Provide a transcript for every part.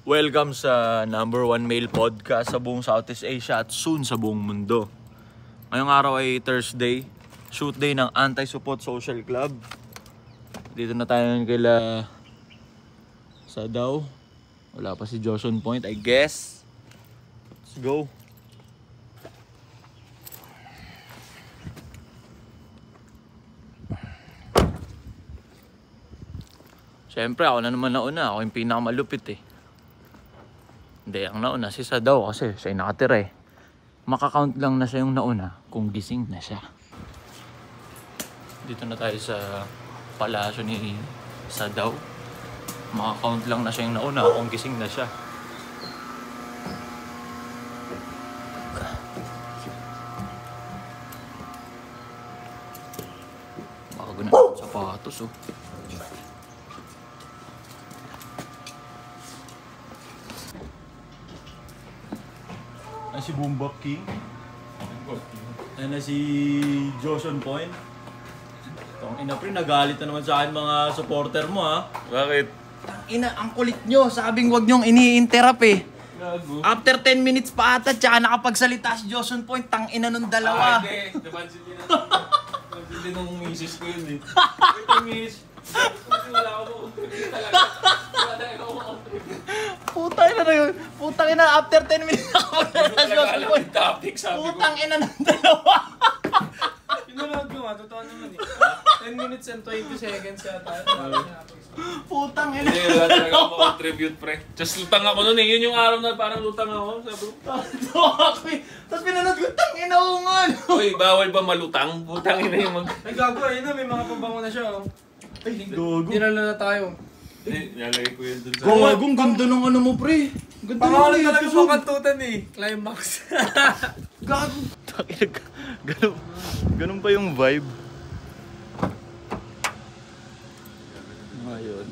Welcome sa #1 male podcast sa buong Southeast Asia at soon sa buong mundo. Ngayong araw ay Thursday, shoot day ng Anti-Support Social Club. Dito na tayo kila Sadaw. Wala pa si Josh on point, I guess. Let's go. Siyempre ako na naman nauna, ako yung pinakamalupit eh. Hindi, ang nauna si Sadaw kasi siya yung nakatira eh. Makakount lang na siya yung nauna kung gising na siya. Dito na tayo sa palasyo ni Sadaw. Makakount lang na siya yung nauna kung gising na siya. Bago na yung sapatos oh. Si Boombak King. Ayan na si Josh on point. Tong ina pre, nagalit na naman sa akin mga supporter mo ha. Bakit? Ina, ang kulit nyo. Sabing wag nyong ini-interrupt eh. Gago. After 10 minutes pa ata, tsaka nakapagsalita si Josh on point. Tang ina nung dalawa. Hindi. Napansin niya na. Napansin din ng misis ko yun eh. Wait, miss. Wala ako. Putang ina na yun. Putang ina, after 10 minutes nakapagsalita si Josh on point. Putang ina ng dalawa. Pinanood ko nga, totoo naman eh. 10 minutes and 20 seconds yata. Putang ina. Hindi, wala talaga ako contribute pre. Just lutang ako nun eh. Yun yung araw na parang lutang ako. Sabi ko. Tapos pinanood ko, tang ina ko nga. Uy, bawal ba malutang? Putang ina yung mag... Ay gago, ayun na, may mga pabango na siya oh. Ay, gago. Dinala na tayo. Hindi, nalagay ko yun dun sa... Gagong ganda ng ano mo pre. Ganda Pangalan ng talaga episode. mga kantutan eh. Climax. Gago. Ganun pa yung vibe. Ayun.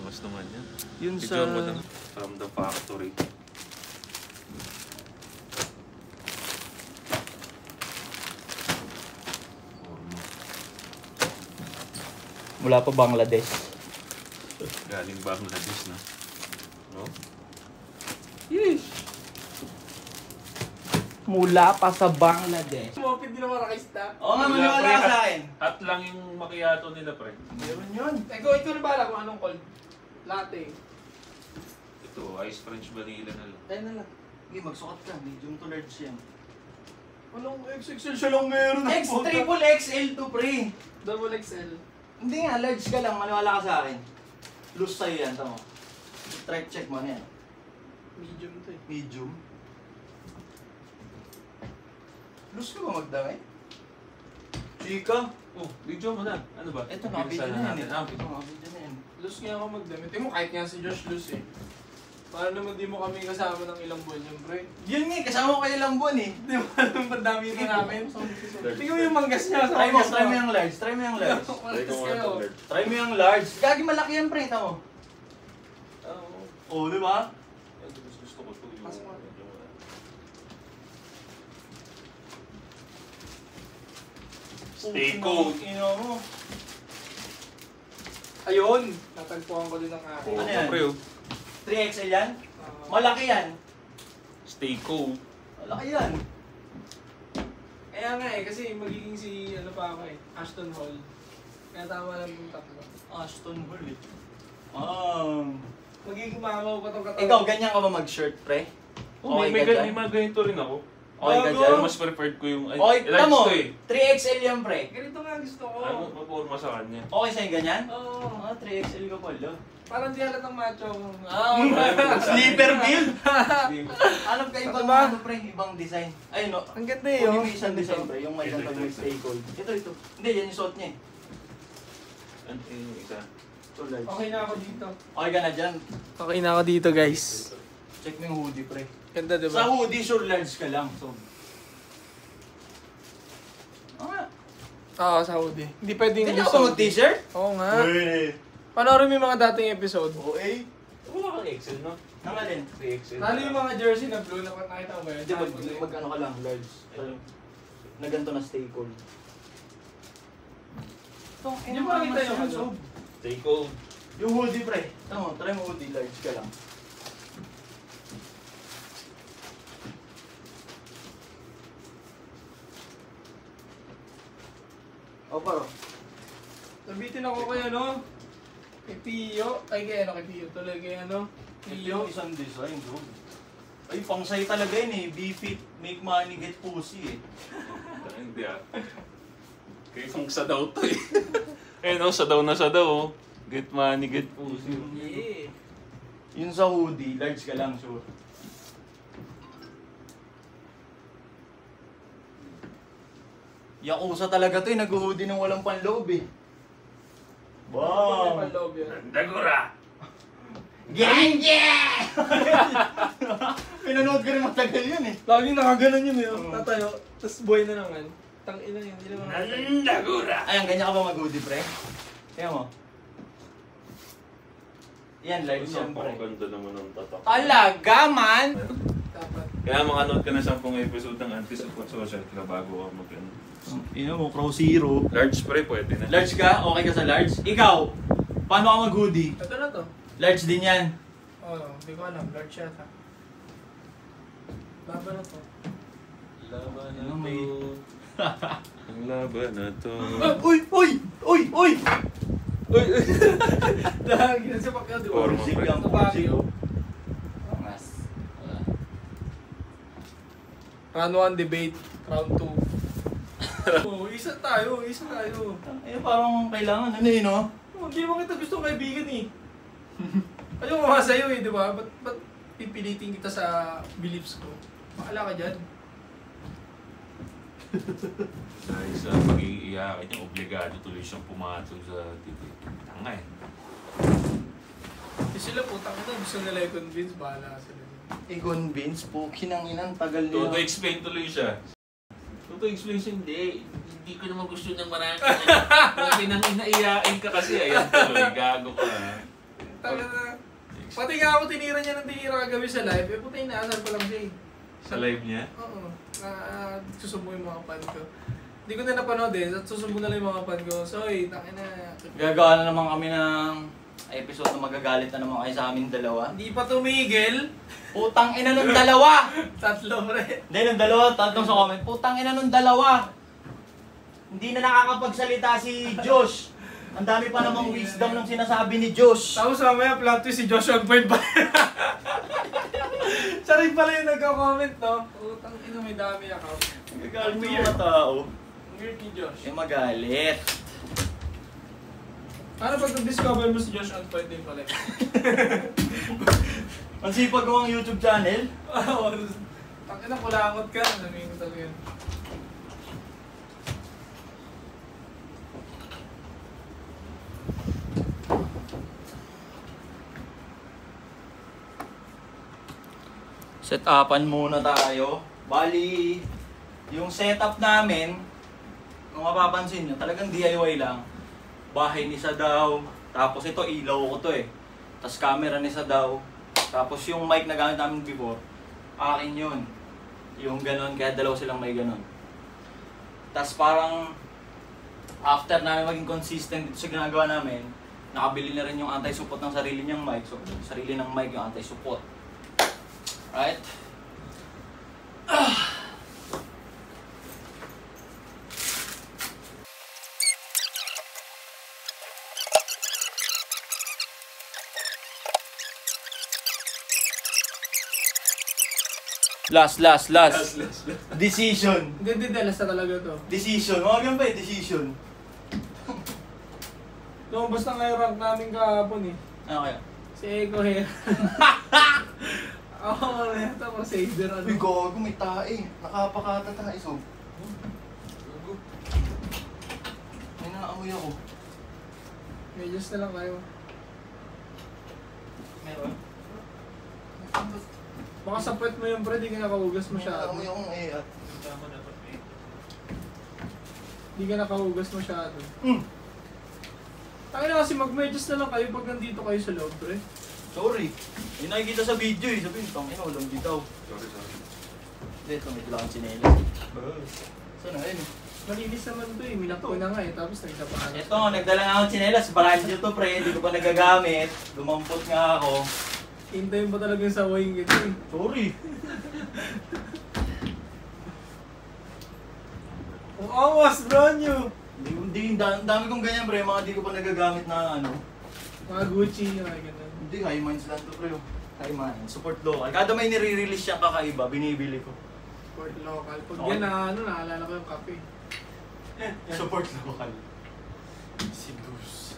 Mas naman yan. Yun sa... Picture mo lang. From the factory. Mula pa Bangladesh. Galing Bangladesh na. No? Yes. Mula pa sa Bangladesh. Sumapit din naman rakista. Oo nga, Wala, maniwala pre, ka sa akin. Hot lang yung macchiato nila pre. Meron yun. Ikaw na bala kung anong cold. Latte. Ito, ice French vanilla na lang. Tayo na lang. Sige, magsukat ka. Medium to large yan. Anong XXL Siya lang meron. Triple XL to pre. Double XL. Hindi nga, large ka lang. Maniwala ka sa akin. Loose sa'yo yan, tamo. Try check mo na yan. Medium to eh. Medium. Loose ka ba magdamay? Chika? Oh, video mo na. Ano ba? Ito, nakabidyo na yan. Nakabidyo. Nakabidyo na yan. Loose nga ako magdamit. Tingnan mo kahit nga si Josh loose eh. Paano naman di mo kami kasama ng ilang buwan yung pre? Yun nga, kasama ko kayo ilang buwan eh. Di mo alam ba't dami na namin? Tingnan mo yung manggas niya. Try mo yung large. Try mo yung large. Manggas kayo. Try mo yung large. Gagi malaki yan pre, tamo. Oo. Oo, di ba? Gusto ko to yung... Pasok mo. Stay cold. Ino mo. Ayun! Natagpuan ko din ang akin. Ano yan? Pre, oh. 3XL yan? Malaki yan. Stay cold. Malaki yan. Kaya nga eh, kasi magiging si ano pa ako eh, Ashton Hall. Kaya tama lang yung tatlo. Ashton Hall eh. Magiging mamaw pa tong katawan. Ikaw, ganyan ka ba mag-shirt, pre? Oh, may mga ganito rin ako. Okay ka Gago. dyan? Pero mas preferred ko yung... Okay, large tamo. to eh. 3XL yan, pre. Ganito nga gusto ko. Ano, maporma sa kanya. Okay sa'yo ganyan? Oo. 3XL ka pala. Parang di halatang macho. Sleeper build? Alam ka ibang Ano ba? ano, pre, ibang design. Ay, no. Ang ganda eh, Kung oh. may isang design, pre, yung may ganda may stay cold. Ito. Hindi, yan yung suot niya eh. Ano yung isa? Ito, large. Okay na ako dito. Okay ka na dyan. Okay na ako dito guys. Check mo yung hoodie, pre. Ganda diba? Sa hoodie, sure large ka lang. So, Oo, sa hoodie. Hindi pwedeng hindi yung ako mag-t-shirt? Oo nga. Uy. Panoorin mo yung mga dating episode. Okay. Wala kang Excel, no? Nangalin. 3XL. Lalo yung mga jersey na blue na nakita ko ba yun? Hindi, mag-ano ka lang, large. Na ganito na stay cold. Hindi mo nakita yung ano? Stay cold. Yung hoodie, pre. Tama, try mo hoodie, large ka lang. O, paro. Nabitin ako kay ano? Kay Pio. Ay, kay ano? Kay Pio. Tuloy kay ano? Ito Pio. yung isang design, bro. Ay, pangsay talaga yun eh. Be fit, make money, get pussy eh. Hindi ah. Kaya kung sa daw to eh. Eh no, sa daw na sa daw. Get money, get pussy. Yeah. Yun sa hoodie, large ka lang, sure. Yakuza talaga to eh. Nag-hoodie ng walang panloob eh. Wow. Wow! Dagura! Genge! Pinanood ko rin matagal yun eh. Laging nakaganon yun eh. Tatayo. Tapos buhay na naman. Tangina yun. Hindi naman Dagura! Ayan, ganyan ka ba mag-hoodie, pre? Tingnan mo. Yan, live siya, pre. Ganda naman ng tatak. Talaga, man! dapat. Kaya makanood ka na 10 episode ng Anti-Support Social Club bago ka mag-ano. Tingnan mo, Crow Zero. Large pre, pwede na. Large ka? Okay ka sa large? Ikaw, paano ka mag-hoodie? Ito na to. Large din yan. Oo, hindi ko alam. Large yata. Baba na to. Laban Ano, may- Ang laban na to. Uy! Uy! Uy! Uy! Uy! Dahil ginasa pa ka, di ba? Forma, Pursig pre. lang, Sa pursig. Baguio. Angas. Wala. Round 1 debate. Round 2. Oh, isa tayo. Isa tayo. Eh, parang kailangan, ano eh, no? Oh, hindi mo kita gustong kaibigan eh. Ayaw ko nga sa'yo eh, di ba? Ba't pipilitin kita sa beliefs ko? Makala ka dyan. Dahil sa pagiging iyakin niya, obligado tuloy siyang pumatol sa TV. Tanga eh. Eh sila putang ito, gusto nila i-convince, bahala sila. I-convince po, kinanginan, tagal Toto nila. explain tuloy siya. Toto explain siya, hindi ko naman gusto ng marami. Kasi nang inaiyain ka kasi, ayan tuloy, gago ka. Tama na. Pati nga ako tinira niya ng tinira kagabi sa live, eh puta inaasar ko lang siya eh. Sa live niya? Oo. Susumbo yung mga fan ko. Hindi ko na napanood eh, at susumbo na lang yung mga fan ko. So, takin na. Gagawa na naman kami ng episode na magagalit na naman kayo sa amin dalawa. Hindi pa tumigil. Putang ina nung dalawa! Tatlo pre. Hindi, nung dalawa, tatlong sa comment. Putang ina nung dalawa! Hindi na nakakapagsalita si Josh. Ang dami pa namang wisdom ng sinasabi ni Josh. Tapos mamaya plot twist si Joshua Point pa. Siya rin pala yung nagko-comment, no? Putang ina, may dami account. Gagalit yung mga tao. Ang weird ni Josh. Eh magalit. Paano pag nag-discover mo si Josh on point din pala? Ang sipag ko ang YouTube channel. Oo. Tangina, kulangot ka. Sabihin ko talaga yun. Set-upan muna tayo. Bali, yung setup namin, kung mapapansin nyo, talagang DIY lang. Bahay ni Sadaw, tapos ito ilaw ko to eh. Tapos camera ni Sadaw, tapos yung mic na gamit namin before, akin yun. Yung ganon, kaya dalawa silang may ganon. Tapos parang, after namin maging consistent dito sa ginagawa namin, nakabili na rin yung anti-support ng sarili niyang mic. So, sarili ng mic yung anti-support. Right? Last. Decision. Hindi, dalas na talaga to. Decision. Mga ganun ba eh, decision? Lumabas na nga yung rank namin kahapon eh. Ano kaya? Si Ego here. Oo, ito ko saver ano. Uy, gago, may tae. Nakapakata tae, so. May naamoy ako. Medyos na lang kayo. Meron? Baka sa puwet mo yung pre, di ka nakahugas May masyado. naamoy akong at. Di ka nakahugas masyado. Hmm. Tayo na kasi mag-medyos na lang kayo pag nandito kayo sa loob, pre. Sorry. Yung nakikita sa video eh. Sabi, tangina, walang bitaw. Sorry. Hindi, ito may kailangan sinelas. Saan na yun? Malinis naman to eh, minakpo na nga eh, tapos nagsapahan. Ito, nagdala nga akong sinelas. Brand new to, pre. Hindi ko pa nagagamit. Lumampot nga ako. Hintayin pa talaga yung sawayin kita eh. Sorry. Ang awas, brand new! Hindi, dami kong ganyan pre, mga di ko pa nagagamit na ano. Mga Gucci, mga ganun. Hindi, high minds lang to pre. High minds, support local. Kada may nire-release siyang kakaiba, binibili ko. Support local. Pag Okay. yan naalala ko yung kape. Support local. Si Goose.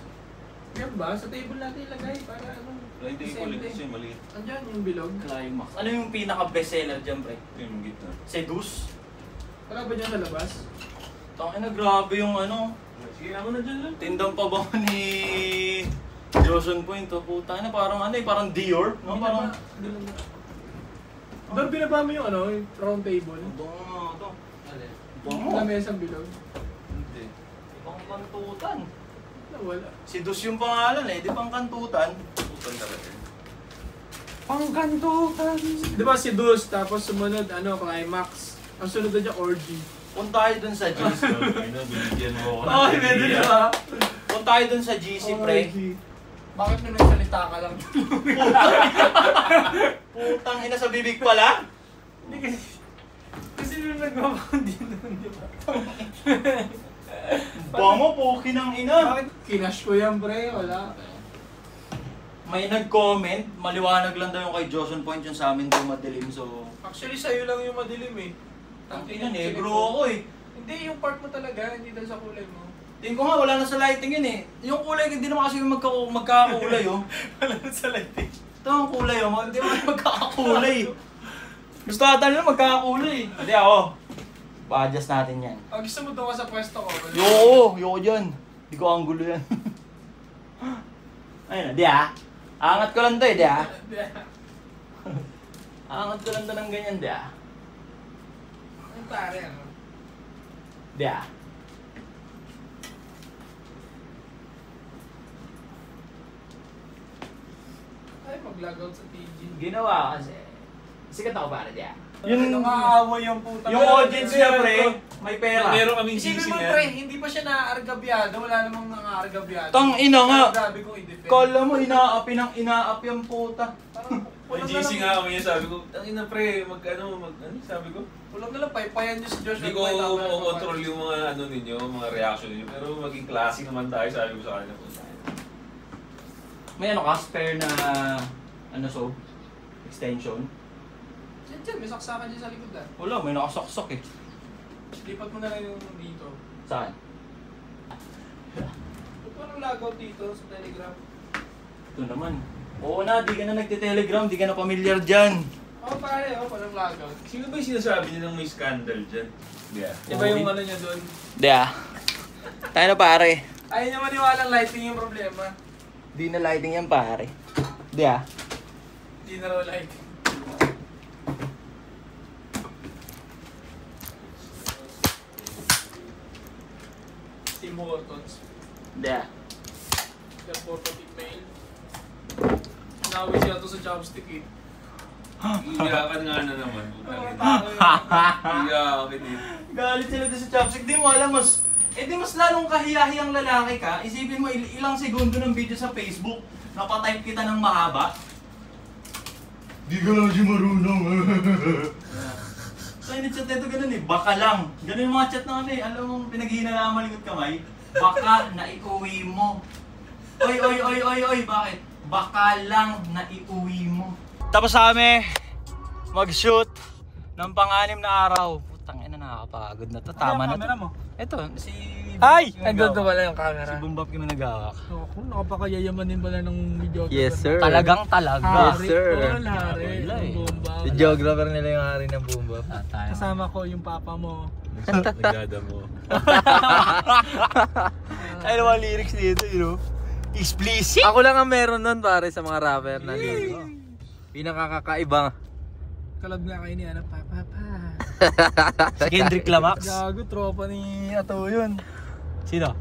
Yan ba? Sa table natin ilagay para ano. Yung table kasi maliit. Andyan yung bilog. Climax. Ano yung pinaka-bestseller dyan pre? Yung gitna. Sedus? Wala ba dyan sa labas? Tangina, grabe yung ano. Sige naman na dyan lang. Tindang pa ba ni Joson Point? Oh, puta na, parang ano eh, parang Dior. No? Parang... Doon binaba mo yung ano, yung round table. Bango nga ito. Yung lamesang bilog. Hindi. Ibang kantutan. Wala. Sedus yung pangalan eh, di pang kantutan. Putan talaga. Pangkantutan. Di ba si Dus, tapos sumunod, Climax. Ang sunod na dyan, Orgy. Punta tayo dun sa GC. Ay na, binigyan mo ako. Ay, pwede di ba? Punta tayo dun sa GC, pre. Orgy. Bakit na nagsalita ka lang? Putang ina sa bibig pala. Hindi kasi nung nagmamahandi nun, di ba? Bango, poki ng ina. Bakit kinash ko yan, pre? Wala. May nag-comment, maliwanag lang daw yung kay Joson Point yung sa amin daw madilim, so... Actually, sa'yo lang yung madilim eh. Ang ina, negro ako eh. Hindi, yung part mo talaga, hindi dahil sa kulay mo. Tingin ko nga, wala na sa lighting yun eh. Yung kulay, hindi naman kasi magkakakulay oh. Wala na sa lighting. Ito ang kulay oh, hindi naman magkakakulay. Gusto ata nila magkakakulay. Hindi ako. Pa-adjust natin yan. Gusto mo doon ka sa pwesto ko? Yoko dyan. Hindi ko anggulo yan. Ayun na, di ah. Angat ko lang to eh, di ah. Angat ko lang to ng ganyan, di ah. Ang tari, ano? Di ah. Ay, mag-logout sa TG. Ginawa kasi. Sikat ako para di ah. Yung nakaamoy yung puta. Yung audience niya, pre, may pera. Meron kaming Isipin GC mo, na. pre, hindi pa siya naaargabyado. Wala namang naaargabyado. Tang ina nga. Grabe kong i-defend. Kala mo, inaapi ng inaapi ang puta. Parang, May GC nga kami yan, sabi ko, ang ina pre, ano, sabi ko. Kulang na lang, paypayan niyo si Josh. Hindi ko control yung mga ano ninyo, mga reaction ninyo, pero maging classy naman tayo, sabi ko sa kanya po. May ano ka, spare na, extension? Diyan, may saksakan dyan sa likod ah. Wala, may nakasaksak eh. Lipat mo na lang yung dito. Saan? Ba't walang logout dito sa Telegram? Ito naman. Oo na, di ka na nagte-telegram, di ka na pamilyar dyan. Pare, walang logout. Sino ba yung sinasabi niya nang may scandal dyan? Yeah. Iba yung ano niya doon. Di ah. Tayo na pare. Ayaw niya maniwalang lighting yung problema. Di na lighting yan pare. Di ah. Hindi na raw lighting. Tim Hortons. Di ah. Yung photopic mail. Nawis siya to sa chopstick eh. Iyakan nga na naman. Iyakan eh. Galit sila doon sa chopstick. Di mo alam, mas lalong kahiyahiyang lalaki ka. Isipin mo, ilang segundo ng video sa Facebook, napatype kita ng mahaba. Di ka lang siya marunong. So, in-chat ito ganun eh, baka lang. Ganun yung mga chat na ano eh, alam mong pinaghihina na malikot kamay, baka na iuwi mo. Oy, bakit? Baka lang na iuwi mo. Tapos kami mag-shoot ng pang-anim na araw. Putang ina, nakakapagod na to. Tama na to. mo? Ito, si... Ay! Nandun Nandun pala yung camera. Si Bumbap kami nagawak. Ako, nakapakayayamanin pala ng video. Yes, sir. Talagang talaga. Yes, sir. All hari. Wala eh. Bomba. Si geographer nila yung hari ng Bumba. Kasama ko yung papa mo. Nagdada mo. Ay, naman lyrics dito, you know. Explicit! Ako lang ang meron nun pare sa mga rapper na dito. Pinakakaiba. Kalab nga kayo ni ano, papa. Si Kendrick Lamax. Gago, tropa ni Ato yun. Sino?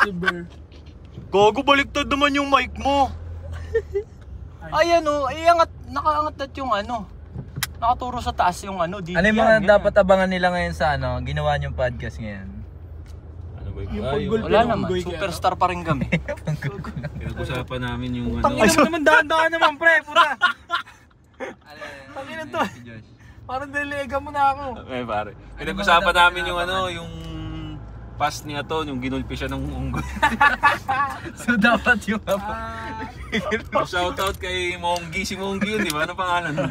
Si Bear. Gogo, baliktad naman yung mic mo. Ay ano, nakaangat na yung ano. Nakaturo sa taas yung ano. Ano yung mga dapat abangan nila ngayon sa ginawa niyong podcast ngayon? Ano ba Yung yung paggulpi Wala ng naman, unggoy superstar pa rin kami. pinag-usapan namin yung ano. Tangina mo naman, dahan-dahan naman pre, puta. Tangina to. Parang delega mo na ako. Eh pare. Pinag-usapan namin yung ano, yung pass niya to, yung ginulpi siya ng unggoy. So dapat yung Shoutout kay Monggi. Si Monggi yun, di ba? Ano pangalan mo?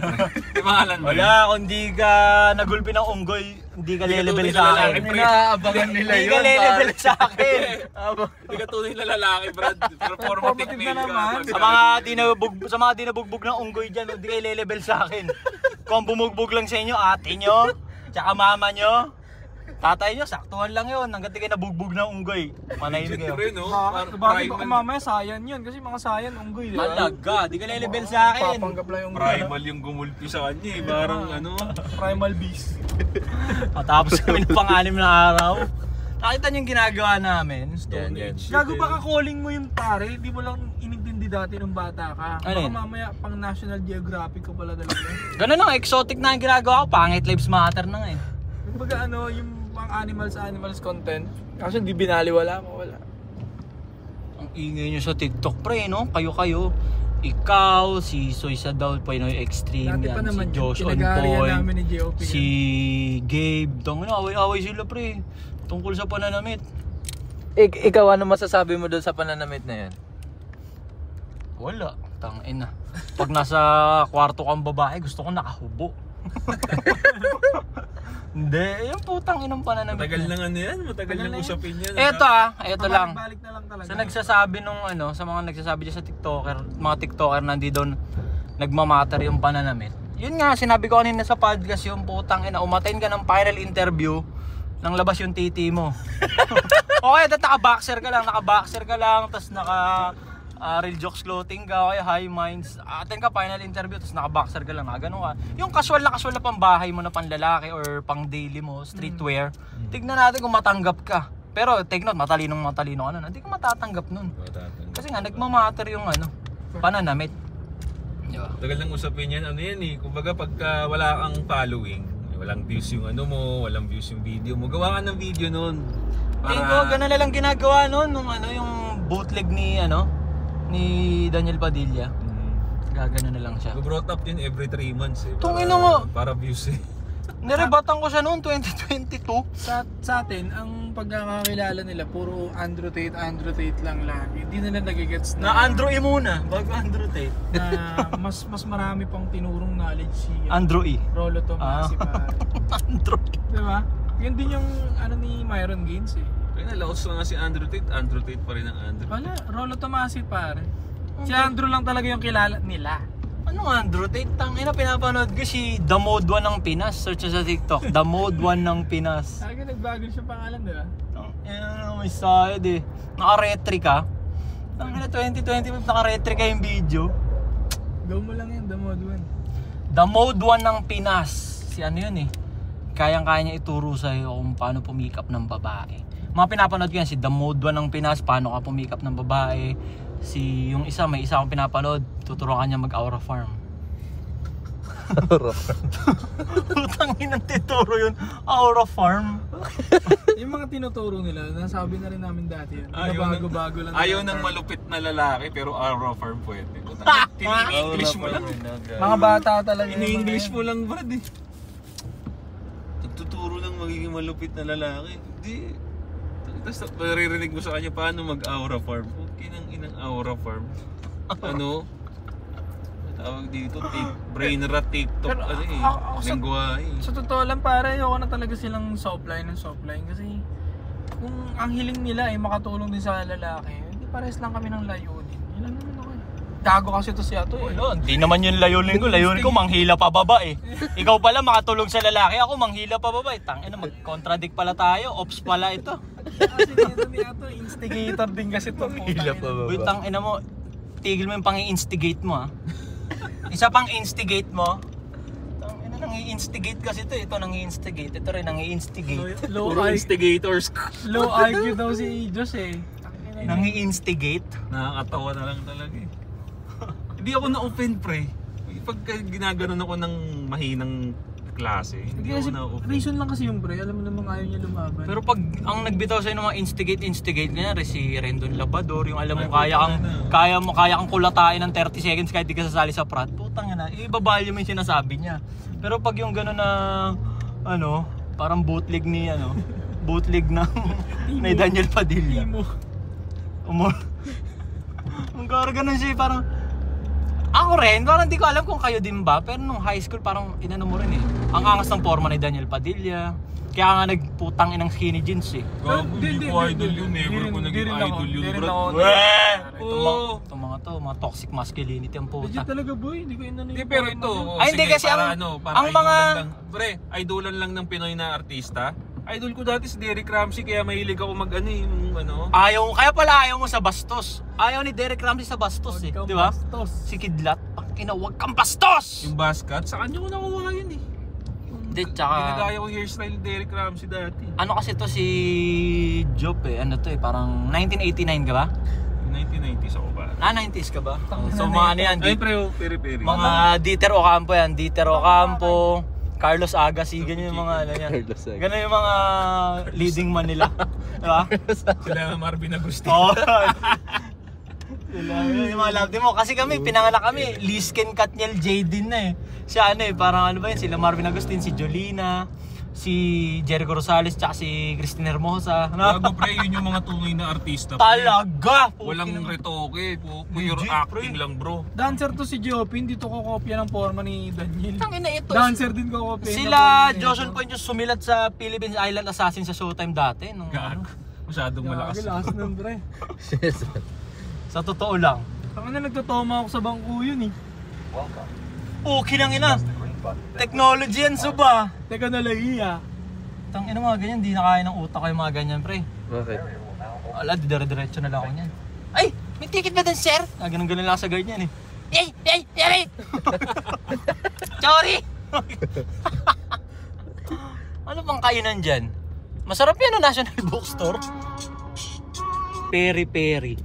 Di pangalan mo? Wala, kung di ka nagulpi ng unggoy, hindi ka lelevel sa akin. inaabangan nila Hindi yun. ka lelevel sa akin. Hindi ka tunay na lalaki, Brad. Performative male ka. Sa mga di nabugbog ng unggoy dyan, hindi kayo lelevel sa akin. Kung bumugbog lang sa inyo, ate nyo, tsaka mama nyo, tatay nyo, saktuhan lang yun. Hanggang di kayo nabugbog ng unggoy. Manahimik kayo. Siyempre, no? Bakit baka mamaya sayan yun? Kasi mga sayan, unggoy, di ba? Malaga, di ka lelevel sa akin. Papanggap lang yung Primal yung gumulpi sa kanya eh. Parang ano. primal beast. Matapos kami ng pang-anim na araw. Nakita niyo yung ginagawa namin? Stone Yan. Age. Gago baka calling mo yung pare, di mo lang inintindi dati nung bata ka. Ano Baka yun? mamaya pang National Geographic ko pala talaga. Ganun lang, exotic na yung ginagawa ko. Pangit lives matter na nga eh. Kumbaga ano, yung pang animals content. Kasi di binaliwala mo, wala. Ang ingay nyo sa TikTok pre, no? Kayo-kayo. Ikaw, si Soy Sadaw, Pinoy Extreme Dati yan, pa naman si Josh on pinag-aarian Point, namin ni JOP. si Gabe. Tangin na, away-away sila pre. Tungkol sa pananamit. Ikaw, ano masasabi mo doon sa pananamit na yan? Wala. Tangin na. Pag nasa kwarto kang babae, gusto ko nakahubo. Hindi, yung putang inang pananamit. Matagal na. lang ano yan. Matagal lang usapin yan. Eto lang. Balik na lang talaga. Sa nagsasabi nung ano, sa mga nagsasabi dyan sa TikToker, mga TikToker nandi doon nagmamatter yung pananamit. Yun nga, sinabi ko kanina sa podcast yung putang ina, umattend ka ng final interview, nang labas yung titi mo. Okay, naka-boxer ka lang, tapos real jokes clothing ka, okay, high minds, attend ka final interview, tapos naka-boxer ka lang, ganun ka. Yung casual na pambahay mo na panlalaki or pang daily mo, streetwear, tignan natin kung matanggap ka. Pero take note, matalino ka nun, hindi ka matatanggap nun. Kasi nga, nagmamatter yung ano, pananamit. Diba? Tagal lang usapin yan. Ano yan eh. Kumbaga pagka wala kang following, walang views yung ano mo, walang views yung video mo, gawa ka ng video nun. Tingin ko, ganun na lang ginagawa nun, nung ano, yung bootleg ni Daniel Padilla. Gagano na lang siya. Brought up yun every 3 months eh. Tungin na nga. Para views eh. Nirebatan ko siya noon 2022. Sa atin, ang pagkakakilala nila, puro Andrew Tate lang lagi. Hindi nila nagigets Na Andrew E muna, bago Andrew Tate. na mas marami pang tinurong knowledge si Andrew E. Rollo Tomasi pa. Andrew E. Diba? Yun din yung ano ni Myron Gaines eh. Kaya nalaos na nga si Andrew Tate pa rin ang Andrew. Wala, Rollo Tomasi pare. Si Andrew lang talaga yung kilala nila. Ano Andrew Tate? Tangina, pinapanood ko si The Mode 1 ng Pinas. Search sa TikTok. The Mode 1 ng Pinas. Sabi nagbago siya pangalan, diba? May side eh. Naka-retry ka. Tangina, 2025 naka-retry ka yung video. Go mo lang yan, The Mode 1. The Mode 1 ng Pinas. Si ano yun eh. Kayang-kaya niya ituro sa'yo kung paano pumikap ng babae. Mga pinapanood ko yan, si The Mode 1 ng Pinas, paano ka pumikap ng babae. Yung may isa akong pinapanood, tuturuan niya mag-Aura Farm. Aura Farm? Putang inang tituro yun, Aura Farm. Yung mga tinuturo nila, nasabi na rin namin dati yan. Bago-bago lang. Ayaw ng malupit na lalaki pero Aura Farm pwede. Tini-English mo lang. Mga bata talaga. Ini-English mo lang, Brad eh. Nagtuturo lang magiging malupit na lalaki. Hindi. Tapos maririnig mo sa kanya paano mag-Aura Farm. Okay nang inang Aura Farm. Ano? Tawag dito, brain rot TikTok, Pero, ano eh. ako Lengguwahe eh. Sa totoo lang pare, ayoko na talaga silang softline kasi kung ang hiling nila ay makatulong din sa lalaki, hindi pares lang kami ng layunin. Yun lang naman ako eh. Gago kasi to si Ato eh. Wala, hindi naman yun layunin ko manghila pa baba eh. Ikaw pala makatulong sa lalaki, ako manghila pa baba eh. Tangina, mag-contradict pala tayo, ops pala ito. Kasi dito ni Ato, instigator din kasi to. Hila pa ba? Wait, tangina mo, tigil mo yung pang-i-instigate mo ha. Isa pang instigate mo. Tangina, nang-i-instigate kasi ito nang-i-instigate. Ito rin nang-i-instigate. Puro instigators. Low IQ daw si Diyos eh. Nang-i-instigate. Nakakatawa na lang talaga eh. Hindi ako na-offend pre. Pagka ginaganon ako ng mahinang klase, hindi ako na-offend. Reason lang kasi yung pre, alam mo namang ayaw niya lumaban. Pero pag ang nagbitaw sa'yo ng mga instigate, kunyari si Rendon Labador, yung alam mo kaya kang kulatain ng 30 seconds kahit di ka sasali sa prat, putang ina, ibabalyo mo yung sinasabi niya. Pero pag yung gano'n na, parang bootleg ni bootleg ng ni Daniel Padilla. Ang ganun siya, parang ako rin, parang hindi ko alam kung kayo din ba, pero nung high school parang inano mo rin eh. Ang angas ng forma ni Daniel Padilla. Kaya nga nagputang inang skinny jeans eh. Gago, hindi ko idol yun. Never ko naging idol yun, bro. Mga toxic masculinity ang puta. Legit talaga boy, hindi ko yun Hindi, pero ito. Ay, hindi kasi para ang mga... Pre, idolan lang ng Pinoy na artista. Idol ko dati si Derek Ramsey, kaya mahilig ako mag Kaya pala ayaw mo sa bastos. Ayaw ni Derek Ramsey sa bastos eh. Di ba? Si Kidlat, huwag kang bastos! Yung basket, sa kanya ko nakuha yun eh. Hindi, tsaka... Ginagaya ko hairstyle ni Derek Ramsey dati. Ano kasi to si Job eh, ano to eh, parang 1989 ka ba? 1990s ako ba? 90s ka ba? So mga ano yan, Ay, peri-peri. mga Dieter Ocampo yan, Dieter Ocampo, Carlos Agassi, ganyan yung mga ano yan. Ganyan yung mga leading man nila. Diba? Sila Marvin Agustin. Oo. Yung mga love team mo. Kasi kami, pinanganak kami, Lisken Katniel Jadin na eh. Siya ano eh, parang ano ba yun, sila Marvin Agustin, si Jolina, si Jericho Rosales, tsaka si Christine Hermosa. Gago pre, yun yung mga tunay na artista. Talaga! Walang retoke, pure Legit, acting pre. lang bro. Dancer to si Jopi, hindi to kokopya ng forma ni Daniel. Tangina ito. Dancer din kokopya. Sila Joshua Point yung sumilat sa Philippines Island Assassin sa Showtime dati. Nung, Gago. Masyadong malakas. Last nun pre. sa totoo lang. Tanga na nagtotoma ako sa bangko yun eh. Okay lang ina. Technology yan suba. Teka nalahiya. Tangina mga ganyan, di na kaya ng utak ko yung mga ganyan pre. Bakit? Wala, dire-diretso na lang ako niyan. Ay! May ticket ba dun sir? Ganun-ganun lang sa guard niyan eh. Yay! Sorry! Ano bang kainan dyan? Masarap yan ang National Bookstore. Peri-peri.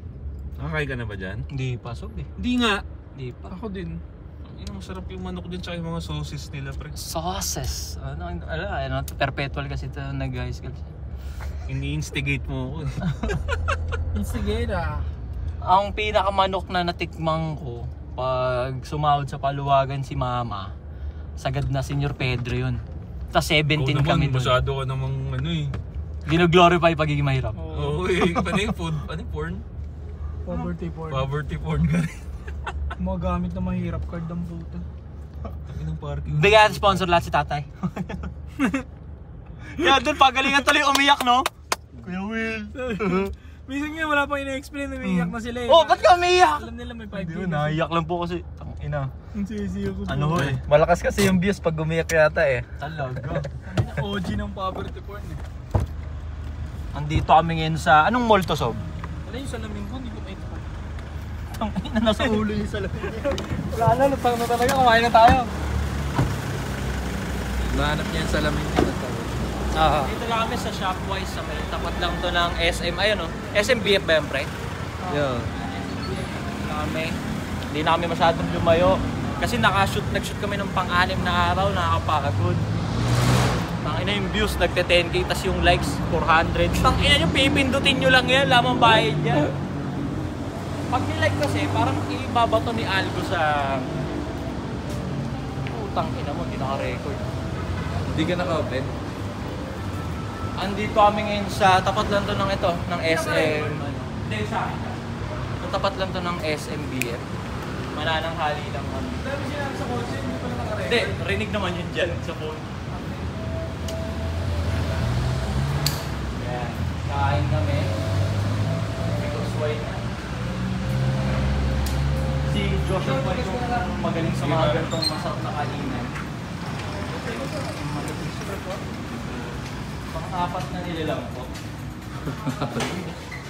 Nakakain ka na ba dyan? Hindi pa, sob eh. Hindi nga. Hindi pa. Ako din. Ang masarap yung manok din tsaka yung mga sauces nila pre. Sauces. Ano, perpetual kasi ito nag-high school siya. Ini-instigate mo ako eh. Instigate ah. Ang pinakamanok na natikmang ko pag sumahod sa paluwagan si mama, sagad na Senior Pedro yun. Tapos 17 kami doon. Masyado ka namang ano eh. Gino-glorify pagiging mahirap. Oo eh. Ano yung food? Ano yung porn? Poverty porn. Poverty porn ka rin. Magamit na mahirap card ng buta. Ang parking. Bigyan sponsor lahat si tatay. Kaya doon pagalingan tuloy umiyak no? Kuya Will. Minsan nga wala pang ina-explain na umiiyak na sila eh. Oh, ba't ka umiyak? Alam nila may 5 Hindi, minutes. naiyak lang po kasi. Ina. Ang sisiyo ko. Ano ho eh? Malakas kasi yung views pag umiyak yata eh. Talaga. OG ng poverty porn eh. Andito kami ngayon sa, anong mall to sob? Wala yung salamin ko, hindi ko mainit. Ang ina, nasa ulo yung salamin. Wala na, lutang na talaga, kumain na tayo. Nahanap niya yung salamin niya. Dito lang kami sa Shopwise sa may tapat lang to ng SM, ayun o. SMBF ba yan pre? Yo. Dito lang kami. Hindi na kami masyadong lumayo. Kasi nag-shoot kami ng pang-anim na araw, nakakapagod. Tangina yung views, nagte-10k, tas yung likes, 400. Tangina nyo, pipindutin nyo lang yan, lamang bayad yan. Pag nilike kasi, parang ibabato ni Algo sa... Tangina mo, hindi naka-record. Hindi ka naka-open? Andito kami ngayon sa tapat lang to ng ito, ng SM. Hindi, sa akin. Sa tapat lang to ng SMBF. Manananghali lang kami. Dami sinabi sa kotse, hindi pa na nakarecord. Hindi, rinig naman yun dyan sa phone. Yan, kain kami. Because why na? Si Joshua po yung magaling sa mga ganitong masarap na kainan. Pang-apat na nilalang po.